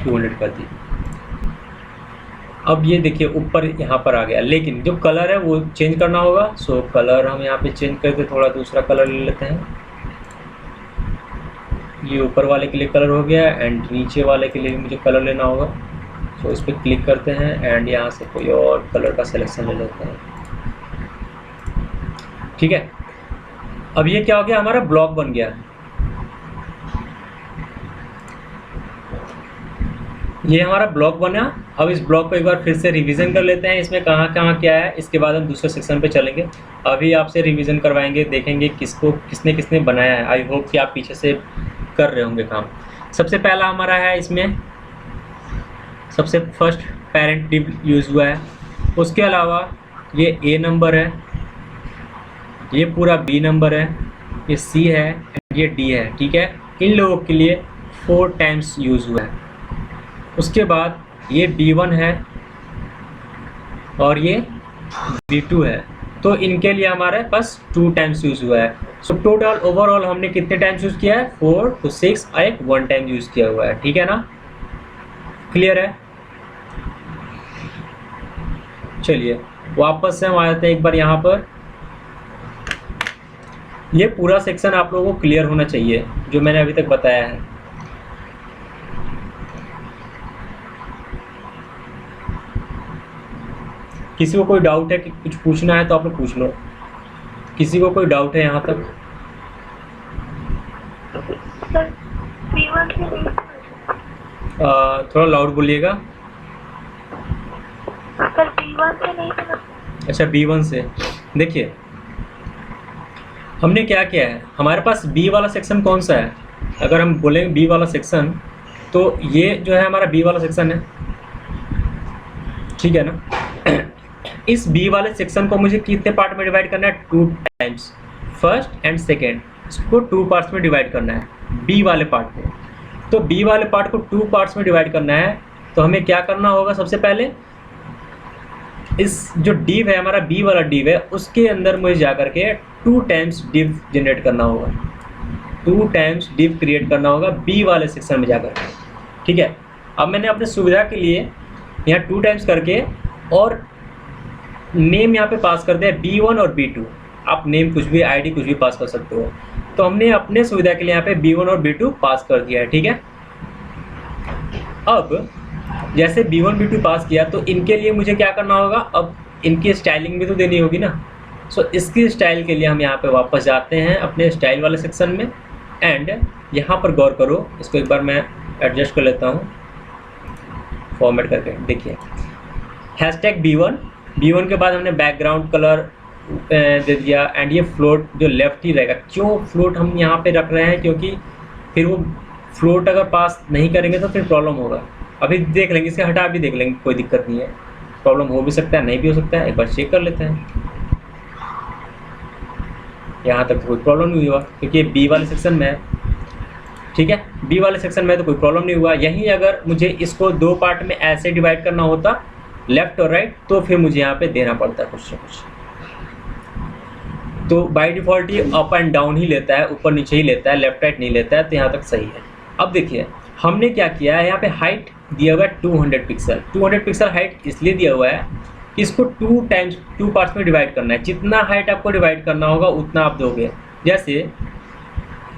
200 कर दी। अब ये देखिए ऊपर यहाँ पर आ गया, लेकिन जो कलर है वो चेंज करना होगा। सो कलर हम यहाँ पे चेंज करके थोड़ा दूसरा कलर ले लेते हैं। ये ऊपर वाले के लिए कलर हो गया, एंड नीचे वाले के लिए भी मुझे कलर लेना होगा। सो इस पर क्लिक करते हैं एंड यहाँ से कोई और कलर का सिलेक्शन ले लेते हैं। ठीक है, अब ये क्या हो गया? हमारा ब्लॉक बन गया। ये हमारा ब्लॉक बना। अब इस ब्लॉक को एक बार फिर से रिवीजन कर लेते हैं, इसमें कहाँ कहाँ क्या है, इसके बाद हम दूसरे सेक्शन पे चलेंगे। अभी आपसे रिवीजन करवाएंगे, देखेंगे किसने किसने बनाया है। आई होप कि आप पीछे से कर रहे होंगे काम। सबसे पहला हमारा है, इसमें सबसे फर्स्ट पेरेंट डिव यूज़ हुआ है। उसके अलावा ये A नंबर है, ये पूरा B नंबर है, ये C है, ये D है। ठीक है, इन लोगों के लिए 4 टाइम्स यूज़ हुआ है। उसके बाद ये B1 है और ये B2 है, तो इनके लिए हमारे पास 2 टाइम्स यूज़ हुआ है। सो टोटल ओवरऑल हमने कितने टाइम्स यूज़ किया है, 4 to 6, एक 1 टाइम यूज़ किया हुआ है, ठीक है ना, क्लियर है। चलिए वापस से हम आ जाते हैं एक बार यहाँ पर। ये पूरा सेक्शन आप लोगों को क्लियर होना चाहिए जो मैंने अभी तक बताया है। किसी को कोई डाउट है कि कुछ पूछना है तो आप लोग पूछ लो। किसी को कोई डाउट है यहाँ तक? सर B1 से नहीं, थोड़ा लाउड बोलिएगा। सर B1 से नहीं समझ। अच्छा B1 से, देखिए हमने क्या किया है, हमारे पास B वाला सेक्शन कौन सा है, अगर हम बोलेंगे B वाला सेक्शन तो ये जो है हमारा B वाला सेक्शन है, ठीक है ना। इस B वाले सेक्शन को मुझे कितने पार्ट में डिवाइड करना है, 2 टाइम्स, फर्स्ट एंड सेकेंड, इसको 2 पार्ट्स में डिवाइड करना है B वाले पार्ट को। तो B वाले पार्ट को 2 पार्ट्स में डिवाइड करना है तो हमें क्या करना होगा, सबसे पहले इस जो डिव है हमारा B वाला डिव है उसके अंदर मुझे जा करके 2 टाइम्स डिव जनरेट करना होगा, 2 टाइम्स डिव क्रिएट करना होगा B वाले सेक्शन में जाकर, ठीक है। अब मैंने अपने सुविधा के लिए यहाँ 2 टाइम्स करके और नेम यहाँ पे पास कर दिया B1 और B2, आप नेम कुछ भी आईडी कुछ भी पास कर सकते हो। तो हमने अपने सुविधा के लिए यहाँ पे B1 और B2 पास कर दिया है, ठीक है। अब जैसे B1 B2 पास किया तो इनके लिए मुझे क्या करना होगा, अब इनकी स्टाइलिंग भी तो देनी होगी ना। सो इसकी स्टाइल के लिए हम यहाँ पे वापस जाते हैं अपने स्टाइल वाले सेक्शन में एंड यहाँ पर गौर करो, इसको एक बार मैं एडजस्ट कर लेता हूँ फॉर्मेट करके। देखिए हैशटैग B1 के बाद हमने बैकग्राउंड कलर दे दिया एंड ये फ्लोट जो लेफ्ट ही रहेगा। क्यों फ्लोट हम यहाँ पे रख रहे हैं, क्योंकि फिर वो फ्लोट अगर पास नहीं करेंगे तो फिर प्रॉब्लम होगा। अभी देख लेंगे, इसके हटा भी देख लेंगे, कोई दिक्कत नहीं है। प्रॉब्लम हो भी सकता है, नहीं भी हो सकता है, एक बार चेक कर लेते हैं। यहाँ तक तो कोई प्रॉब्लम नहीं हुआ क्योंकि ये B वाले सेक्शन में है, ठीक है। B वाले सेक्शन में तो कोई प्रॉब्लम नहीं हुआ। यहीं अगर मुझे इसको 2 पार्ट में ऐसे डिवाइड करना होता लेफ्ट और राइट तो फिर मुझे यहाँ पे देना पड़ता कुछ ना कुछ। तो बाय डिफ़ॉल्ट ये अप एंड डाउन ही लेता है, ऊपर नीचे ही लेता है, लेफ्ट राइट नहीं लेता है, तो यहाँ तक सही है। अब देखिए हमने क्या किया है, यहाँ पे हाइट दिया हुआ है 200 पिक्सल। 200 पिक्सल हाइट इसलिए दिया हुआ है कि इसको 2 पार्ट्स में डिवाइड करना है। जितना हाइट आपको डिवाइड करना होगा उतना आप दोगे। जैसे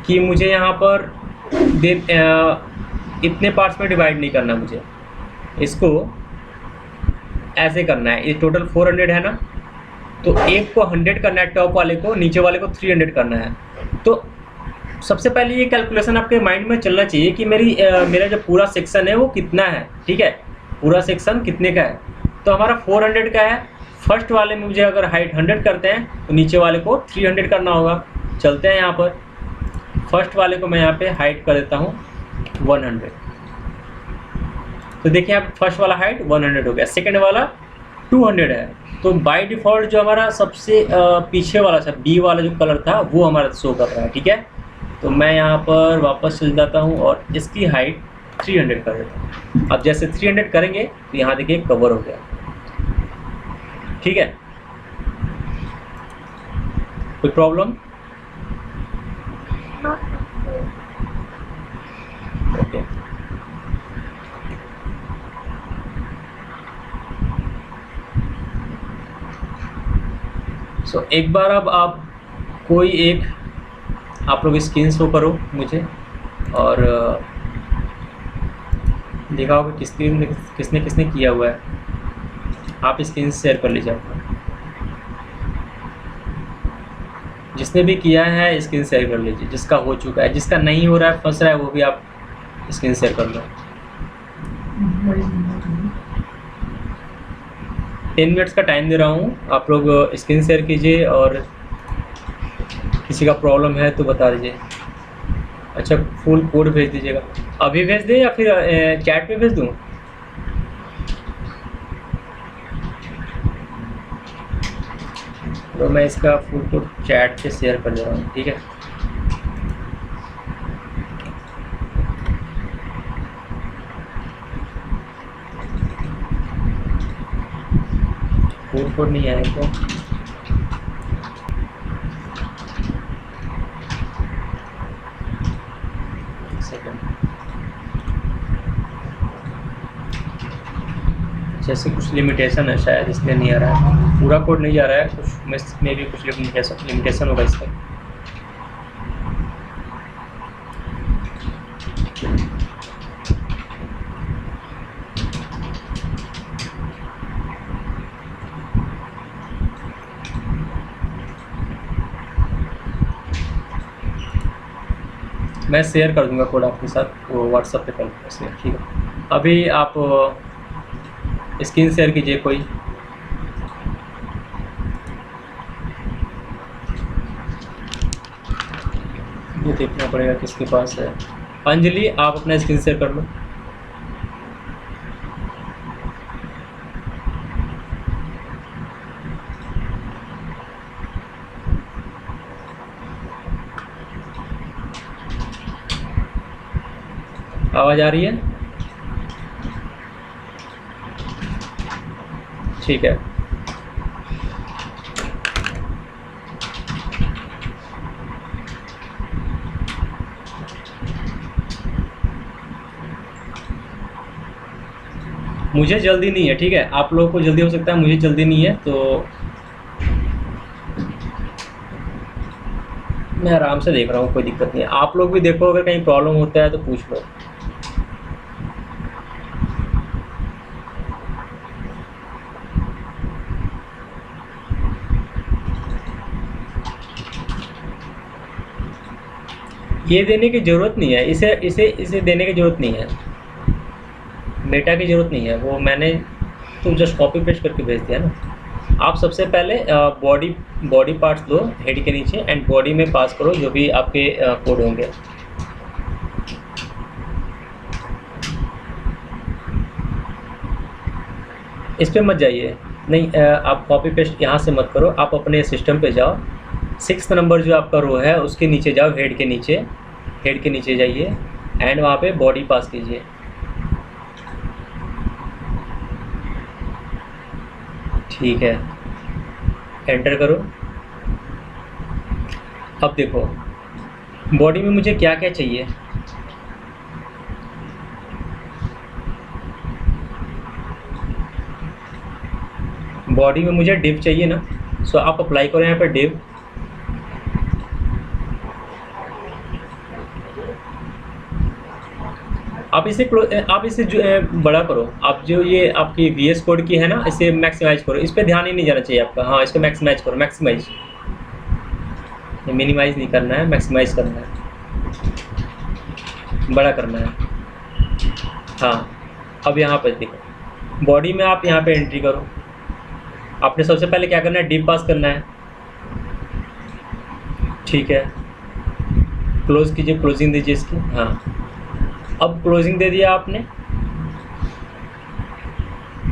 कि मुझे यहाँ पर इतने पार्ट्स में डिवाइड नहीं करना, मुझे इसको ऐसे करना है। ये टोटल 400 है ना, तो एक को 100 करना है टॉप वाले को, नीचे वाले को 300 करना है। तो सबसे पहले ये कैलकुलेशन आपके माइंड में चलना चाहिए कि मेरा जो पूरा सेक्शन है वो कितना है, ठीक है, पूरा सेक्शन कितने का है। तो हमारा 400 का है। फर्स्ट वाले में मुझे अगर हाइट 100 करते हैं तो नीचे वाले को 300 करना होगा। चलते हैं यहाँ पर, फर्स्ट वाले को मैं यहाँ पे हाइट कर देता हूँ 100। तो देखिए आप फर्स्ट वाला हाइट 100 हो गया, सेकेंड वाला 200 है। तो बाय डिफ़ॉल्ट जो हमारा सबसे पीछे वाला था B वाला जो कलर था वो हमारा शो कर रहा है, ठीक है। तो मैं यहाँ पर वापस चल जाता हूँ और इसकी हाइट 300 कर देता हूँ। अब जैसे 300 करेंगे तो यहाँ देखिए कवर हो गया, ठीक है। कोई प्रॉब्लम? ओके सो एक बार अब आप कोई एक आप लोग स्क्रीन शो करो मुझे और दिखाओ कि किसने किसने किया हुआ है। आप स्क्रीन शेयर कर लीजिए आपका, जिसने भी किया है स्क्रीन शेयर कर लीजिए, जिसका हो चुका है। जिसका नहीं हो रहा है, फंस रहा है, वो भी आप स्क्रीन शेयर कर लो। 10 मिनट्स का टाइम दे रहा हूँ, आप लोग स्क्रीन शेयर कीजिए और किसी का प्रॉब्लम है तो बता दीजिए। अच्छा फुल कोड भेज दीजिएगा। अभी भेज दें या फिर चैट पे भेज दूँ? तो मैं इसका फुल कोड चैट पे शेयर कर दे रहा हूँ, ठीक है। फुल कोड नहीं आया तो जैसे कुछ लिमिटेशन है शायद, इसलिए नहीं आ रहा है, पूरा कोड नहीं जा रहा है, कुछ में भी कुछ लिमिटेशन होगा इसका। मैं शेयर कर दूंगा कोड आपके साथ, वो व्हाट्सएप पे कर दूंगा शेयर, ठीक है। अभी आप स्क्रीन शेयर कीजिए कोई। ये देखना पड़ेगा किसके पास है। अंजलि, आप अपना स्क्रीन शेयर कर लो। आवाज़ आ रही है? ठीक है। मुझे जल्दी नहीं है, ठीक है, आप लोगों को जल्दी हो सकता है, मुझे जल्दी नहीं है, तो मैं आराम से देख रहा हूँ, कोई दिक्कत नहीं है। आप लोग भी देखो, अगर कहीं प्रॉब्लम होता है तो पूछ लो। ये देने की ज़रूरत नहीं है, इसे इसे इसे देने की ज़रूरत नहीं है, मेटा की ज़रूरत नहीं है, वो मैंने तो जस्ट कॉपी पेस्ट करके भेज दिया ना। आप सबसे पहले बॉडी पार्ट्स लो हेड के नीचे, एंड बॉडी में पास करो जो भी आपके कोड होंगे। इस पर मत जाइए, नहीं, आप कॉपी पेस्ट यहाँ से मत करो, आप अपने सिस्टम पे जाओ, 6th नंबर जो आपका रो है उसके नीचे जाओ, हेड के नीचे जाइए, एंड वहाँ पे बॉडी पास कीजिए। ठीक है, एंटर करो। अब देखो बॉडी में मुझे क्या क्या चाहिए। बॉडी में मुझे डिव चाहिए ना, सो आप अप्लाई करो यहाँ पे डिव। आप इसे जो बड़ा करो, आप जो ये आपकी VS कोड की है ना, इसे मैक्सिमाइज करो, इस पे ध्यान ही नहीं जाना चाहिए आपका। हाँ, इसको मैक्सिमाइज करो, मैक्सिमाइज, मिनिमाइज नहीं करना है, मैक्सिमाइज करना है, बड़ा करना है। हाँ, अब यहाँ पर देखो बॉडी में आप यहाँ पे एंट्री करो। आपने सबसे पहले क्या करना है, डिव पास करना है, ठीक है। क्लोज कीजिए, क्लोजिंग दीजिए इसकी। हाँ, अब क्लोजिंग दे दिया आपने।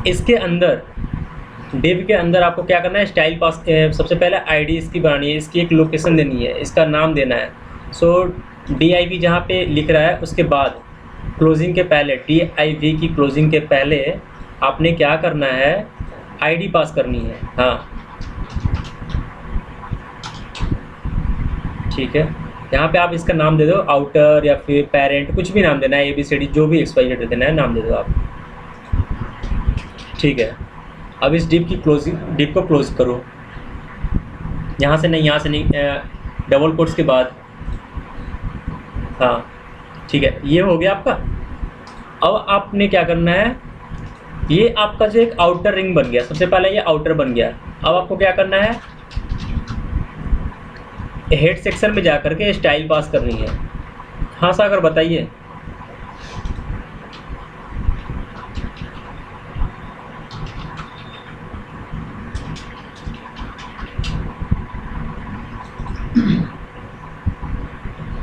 इसके अंदर डिव के अंदर आपको क्या करना है, स्टाइल पास, सबसे पहले आईडी इसकी बनानी है, इसकी एक लोकेशन देनी है, इसका नाम देना है। सो div जहाँ पे लिख रहा है उसके बाद क्लोजिंग के पहले, div की क्लोजिंग के पहले आपने क्या करना है, आईडी पास करनी है। हाँ, ठीक है। यहाँ पे आप इसका नाम दे दो, आउटर या फिर पेरेंट, कुछ भी नाम देना है, ABCD जो भी XYZ देना है, नाम दे दो आप, ठीक है। अब इस डिव को क्लोज करो, यहाँ से नहीं, डबल कोट्स के बाद। हाँ, ठीक है, ये हो गया आपका। अब आपने क्या करना है, ये आपका जो एक आउटर रिंग बन गया, सबसे पहले ये आउटर बन गया। अब आपको क्या करना है, हेड सेक्शन में जा करके स्टाइल पास करनी है। हाँ सागर, बताइए।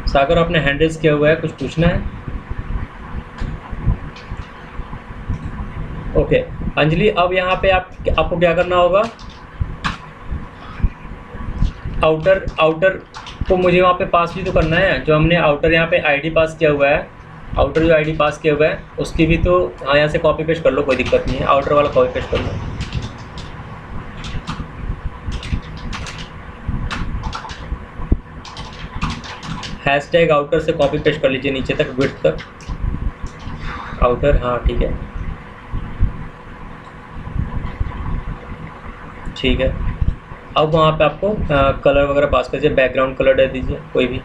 सागर, आपने हैंड रेज किया हुआ है, कुछ पूछना है? ओके अंजलि, अब यहाँ पे आपको क्या करना होगा, आउटर को मुझे वहाँ पे पास भी तो करना है, जो हमने आउटर यहाँ पे आईडी पास किया हुआ है, आउटर जो आईडी पास किया हुआ है उसकी भी तो, हाँ, यहाँ से कॉपी पेस्ट कर लो, कोई दिक्कत नहीं है, आउटर वाला कॉपी पेस्ट कर लो। हैशटैग आउटर से कॉपी पेस्ट कर लीजिए नीचे तक, विड्थ तक, आउटर। हाँ, ठीक है। ठीक है। अब वहाँ पे आपको कलर वगैरह पास कर दीजिए, बैकग्राउंड कलर दे दीजिए कोई भी।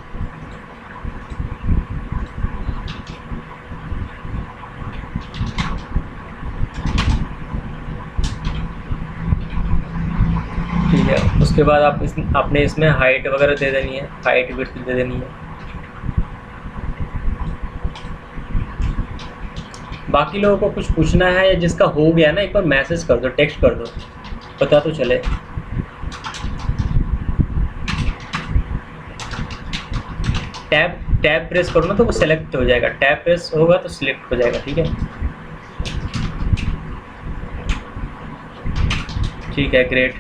ठीक है, उसके बाद आप आपने इसमें हाइट वगैरह दे देनी है, हाइट विड्थ दे देनी है। बाकी लोगों को कुछ पूछना है या जिसका हो गया ना, एक बार मैसेज कर दो, टेक्स्ट कर दो, पता तो चले। टैब प्रेस करो ना तो वो सेलेक्ट हो जाएगा, टैब प्रेस होगा तो सिलेक्ट हो जाएगा। ठीक है, ठीक है, ग्रेट।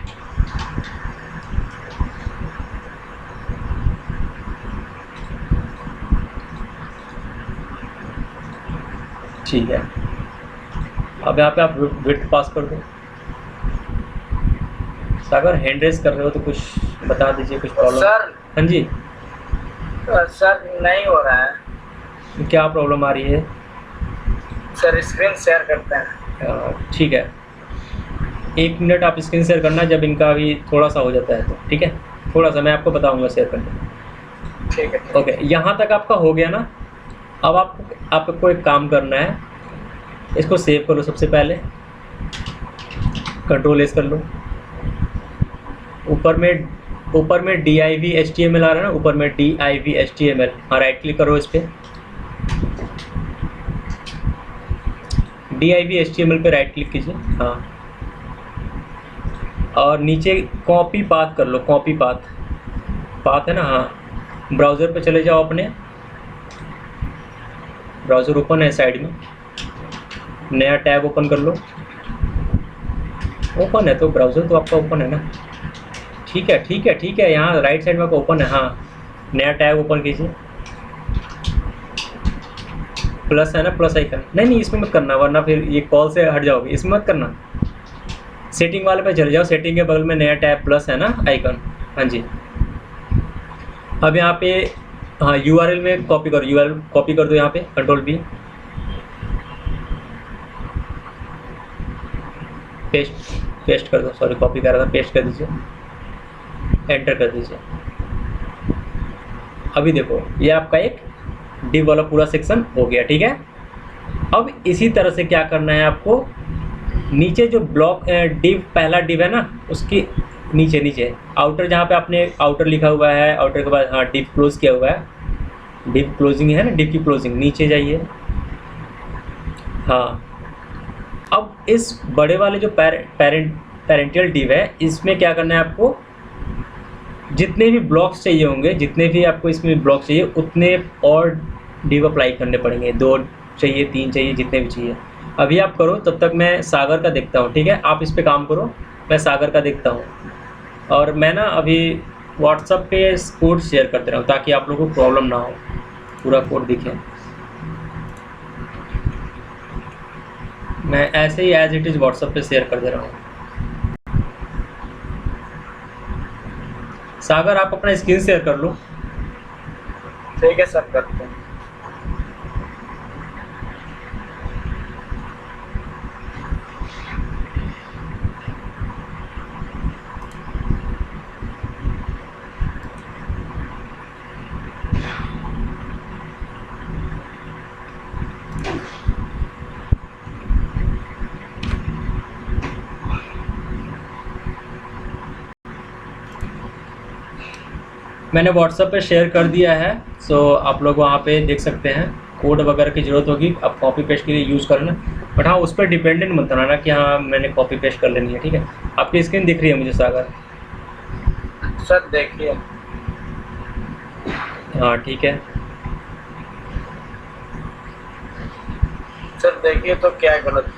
ठीक है, अब यहाँ पे आप विड्थ पास कर दो। सागर हैंड रेस कर रहे हो तो कुछ बता दीजिए, कुछ प्रॉब्लम? सर। हाँ जी, सर नहीं हो रहा है। क्या प्रॉब्लम आ रही है? सर स्क्रीन शेयर करते हैं। ठीक है, 1 मिनट आप स्क्रीन शेयर करना, जब इनका भी थोड़ा सा हो जाता है तो। ठीक है, थोड़ा सा मैं आपको बताऊंगा शेयर करने। ठीक है। ओके, यहाँ तक आपका हो गया ना। अब आपको एक काम करना है, इसको सेव कर लो। सबसे पहले कंट्रोल S कर लो। ऊपर में div.html आ रहा है ना, ऊपर में div.html, हाँ, राइट क्लिक करो इस पर। div.html पे राइट क्लिक कीजिए, हाँ, और नीचे कॉपी पाथ कर लो। कॉपी पाथ है ना, हाँ। ब्राउज़र पे चले जाओ अपने, ब्राउज़र ओपन है साइड में, नया टैब ओपन कर लो। ओपन है तो ब्राउज़र तो आपका ओपन है ना। ठीक है, यहाँ राइट साइड में आपका ओपन है, हाँ। नया टैब ओपन कीजिए, प्लस है ना, प्लस आइकन। नहीं, इसमें मत करना, वरना फिर ये कॉल से हट जाओगे, इसमें मत करना। सेटिंग वाले पे चले जाओ, सेटिंग के बगल में नया टैब प्लस है ना आइकन, हाँ जी। अब यहाँ पे हाँ URL में कॉपी करो, URL कॉपी कर दो यहाँ पे, कंट्रोल V, पेस्ट कर दो, सॉरी कॉपी कर रहा था, पेस्ट कर दीजिए, एंटर कर दीजिए। अभी देखो ये आपका एक डिव वाला पूरा सेक्शन हो गया। ठीक है, अब इसी तरह से क्या करना है आपको, नीचे जो ब्लॉक डिव, पहला डिव है ना, उसकी नीचे आउटर, जहाँ पे आपने आउटर लिखा हुआ है, आउटर के बाद हाँ डिव क्लोज किया हुआ है, डिव क्लोजिंग है ना, डिव की क्लोजिंग, नीचे जाइए। हाँ, अब इस बड़े वाले जो पेरेंटियल डिव है, इसमें क्या करना है आपको, जितने भी ब्लॉक्स चाहिए होंगे, जितने भी आपको इसमें ब्लॉक चाहिए, उतने और डिव अप्लाई करने पड़ेंगे। 2 चाहिए, 3 चाहिए, जितने भी चाहिए। अभी आप करो, तब तक मैं सागर का देखता हूँ। ठीक है, आप इस पे काम करो, मैं सागर का देखता हूँ। और मैं ना अभी व्हाट्सएप पे कोड शेयर करते रहा हूँ, ताकि आप लोगों को प्रॉब्लम ना हो, पूरा कोड दिखे। मैं ऐसे ही एज इट इज़ व्हाट्सएप पे शेयर कर दे रहा हूँ। सागर आप अपना स्क्रीन शेयर कर लो। ठीक है सर, करते हैं। मैंने व्हाट्सएप पे शेयर कर दिया है, सो आप लोग वहाँ पे देख सकते हैं। कोड वगैरह की ज़रूरत होगी आप कॉपी पेस्ट के लिए यूज़ करना, बट हाँ उस पर डिपेंडेंट मत बनाना कि हाँ मैंने कॉपी पेस्ट कर लेनी है। ठीक है, आपकी स्क्रीन दिख रही है मुझे सागर? सर देखिए। हाँ ठीक है, सर देखिए तो क्या गलत।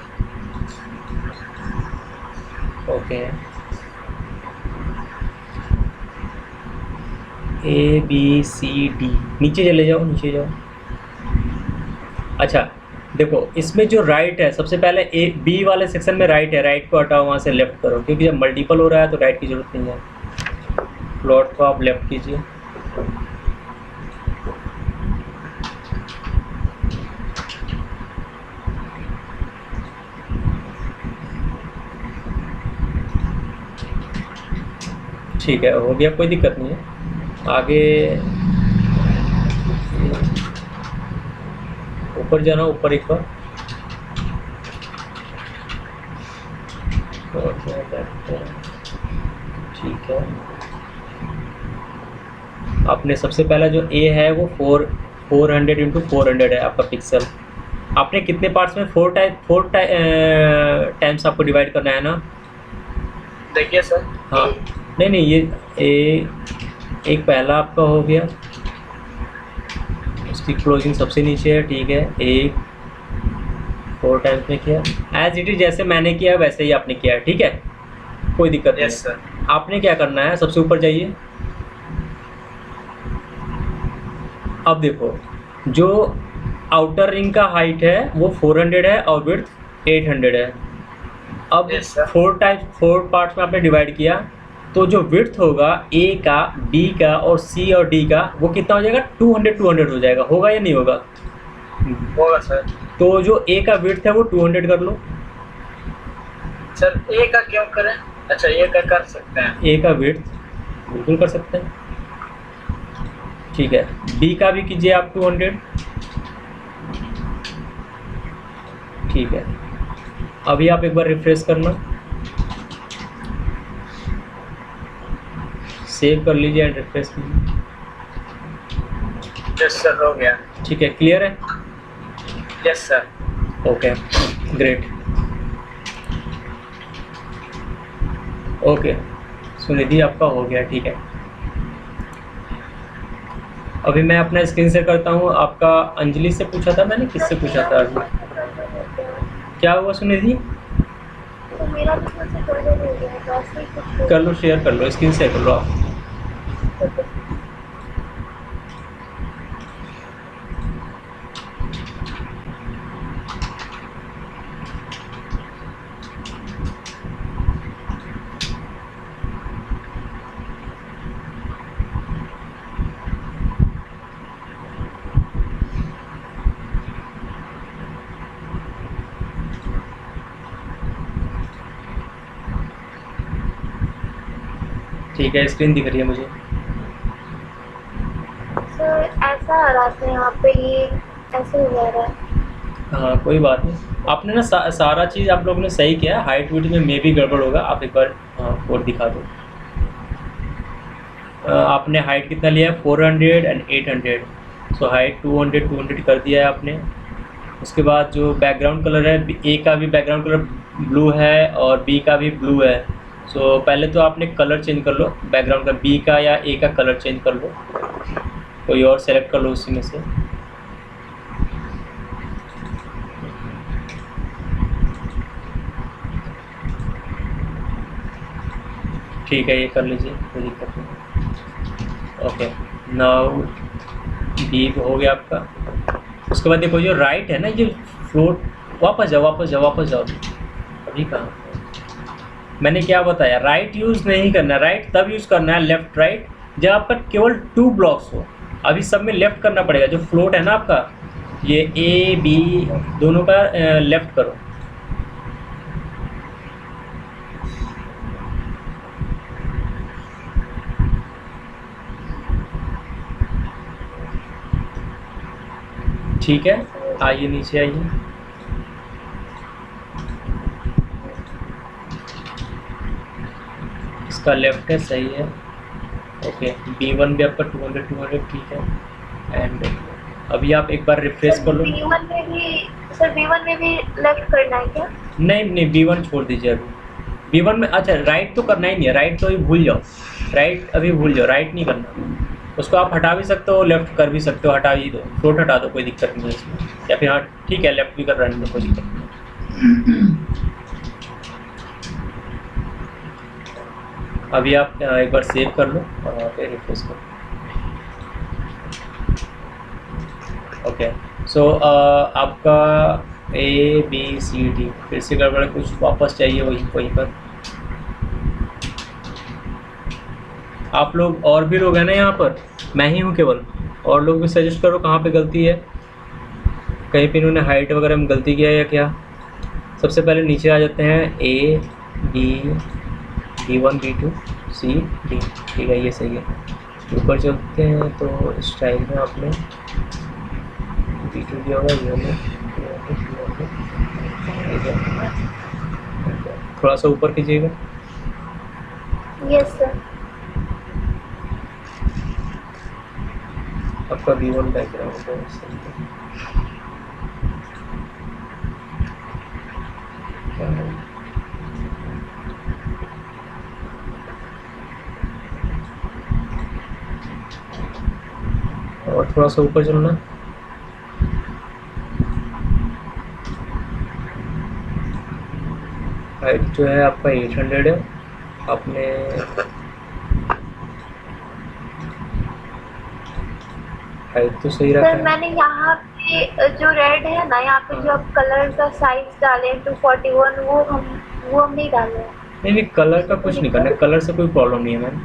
ओके, ABCD, नीचे चले जाओ, नीचे जाओ। अच्छा देखो, इसमें जो राइट है, सबसे पहले B वाले सेक्शन में राइट है, राइट को हटाओ, वहाँ से लेफ्ट करो, क्योंकि जब मल्टीपल हो रहा है तो राइट की ज़रूरत नहीं है। प्लॉट को आप लेफ्ट कीजिए। ठीक है, हो गया, कोई दिक्कत नहीं है। आगे ऊपर जाना, ऊपर एक बार। और क्या करते हैं? ठीक है, आपने सबसे पहला जो ए है वो 400 इंटू 400 है आपका पिक्सल। आपने कितने पार्ट्स में 4 टाइम्स आपको डिवाइड करना है ना? देखिए सर, हाँ, नहीं नहीं, ये एक पहला आपका हो गया, उसकी क्लोजिंग सबसे नीचे है, ठीक है। एक 4 टाइम्स में किया, एज इट इज जैसे मैंने किया वैसे ही आपने किया है, ठीक है, कोई दिक्कत नहीं। Yes sir. आपने क्या करना है, सबसे ऊपर जाइए। अब देखो, जो आउटर रिंग का हाइट है वो 400 है और विड्थ 800 है। अब Yes, sir. 4 पार्ट्स में आपने डिवाइड किया, तो जो विड्थ होगा ए का, बी का और सी और डी का, वो कितना हो जाएगा? 200 हो जाएगा। होगा या नहीं होगा? होगा सर। तो जो ए का विड्थ है वो 200 कर लो। सर ए का क्यों करें? अच्छा, ए का कर सकते हैं। ए का विड्थ बिल्कुल कर सकते हैं, ठीक है। बी का भी कीजिए आप 200, ठीक है। अभी आप एक बार रिफ्रेश करना, सेव कर लीजिए एंड रिफ्रेश कीजिए। यस सर, हो गया। ठीक है, क्लियर है? Yes sir. Okay, great. Okay, Sunidhi आपका हो गया, ठीक है। अभी मैं अपना स्क्रीन शेयर करता हूँ। आपका अंजलि से पूछा था मैंने, किससे पूछा था अभी? क्या हुआ सुनिधि? तो मेरा भी थोड़ा सा गड़बड़ हो गया है, तो ऐसे ही कुछ कर लो, शेयर कर लो, स्क्रीन शेयर कर लो आप। ठीक है, स्क्रीन दिख रही है मुझे। सर ऐसा आ रहा था यहाँ पे, ये ऐसे हो जा रहा है। हाँ, कोई बात नहीं। आपने ना सारा चीज़ आप लोगों ने सही किया। हाइट विड्थ में मे भी गड़बड़ होगा, आप एक बार कोड दिखा दो। आपने हाइट कितना लिया है? 400 एंड 800। सो हाइट 200 कर दिया है आपने। उसके बाद जो बैकग्राउंड कलर है, ए का भी बैकग्राउंड कलर ब्लू है और बी का भी ब्लू है। सो पहले तो आपने कलर चेंज कर लो बैकग्राउंड का, बी का या ए का कलर चेंज कर लो, कोई और सेलेक्ट कर लो उसी में से। ठीक है, ये कर लीजिए, कोई दिक्कत नहीं। ओके, नाउ बी हो गया आपका। उसके बाद देखो, जो राइट है ना, ये फ्लोट, वापस जाओ वापस जाओ वापस जाओ। अभी कहाँ मैंने क्या बताया? राइट यूज़ नहीं करना, राइट तब यूज़ करना है, लेफ्ट राइट जब आपका केवल 2 ब्लॉक्स हो। अभी सब में लेफ्ट करना पड़ेगा। जो फ्लोट है ना आपका, ये ए बी दोनों का लेफ्ट करो। ठीक है, आइए नीचे आइए। इसका लेफ्ट है, सही है। ओके, B1 भी आपका 200 ठीक है। एंड अभी आप एक बार रिफ्रेश कर लो। B1 में भी, सर B1 में भी लेफ्ट करना है क्या? नहीं नहीं, B1 छोड़ दीजिए अभी। B1 में, अच्छा राइट तो करना ही नहीं है, राइट तो अभी भूल जाओ, राइट अभी भूल जाओ, राइट नहीं करना। उसको आप हटा भी सकते हो, लेफ्ट कर भी सकते हो, हटा ही दो, फ्लोट हटा दो, कोई दिक्कत नहीं है इसमें। या फिर हाँ ठीक है, लेफ्ट भी कर रहे हैं, कोई दिक्कत नहीं। अभी आप एक बार सेव कर लो और फिर रिफ्रेश करो। ओके, सो आपका A B C D फिर से गड़बड़ है, कुछ वापस चाहिए वहीं पर। आप लोग और भी लोग हैं ना यहाँ पर, मैं ही हूँ केवल, और लोग भी सजेस्ट करो कहाँ पे गलती है, कहीं पे इन्होंने हाइट वगैरह में गलती किया है या क्या। सबसे पहले नीचे आ जाते हैं, A B B1 B2 C D, ठीक है, ये सही है। ऊपर चलते हैं तो स्टाइल में आपने B2 दिया होगा, ये होगा, ठीक है। थोड़ा सा ऊपर कीजिएगा, यस सर। आपका B1 बैकग्राउंड है, सही है। और थोड़ा सा ऊपर चलना, हाइट जो है आपका 800 है। आपने हाइट तो सही रखा सर है। मैंने यहाँ पे जो रेड है ना, यहाँ पे जो आप कलर का साइज डाले 241, वो हम नहीं डाले हैं। नहीं नहीं, कलर का कुछ नहीं करना, कलर से कोई प्रॉब्लम नहीं है मैम।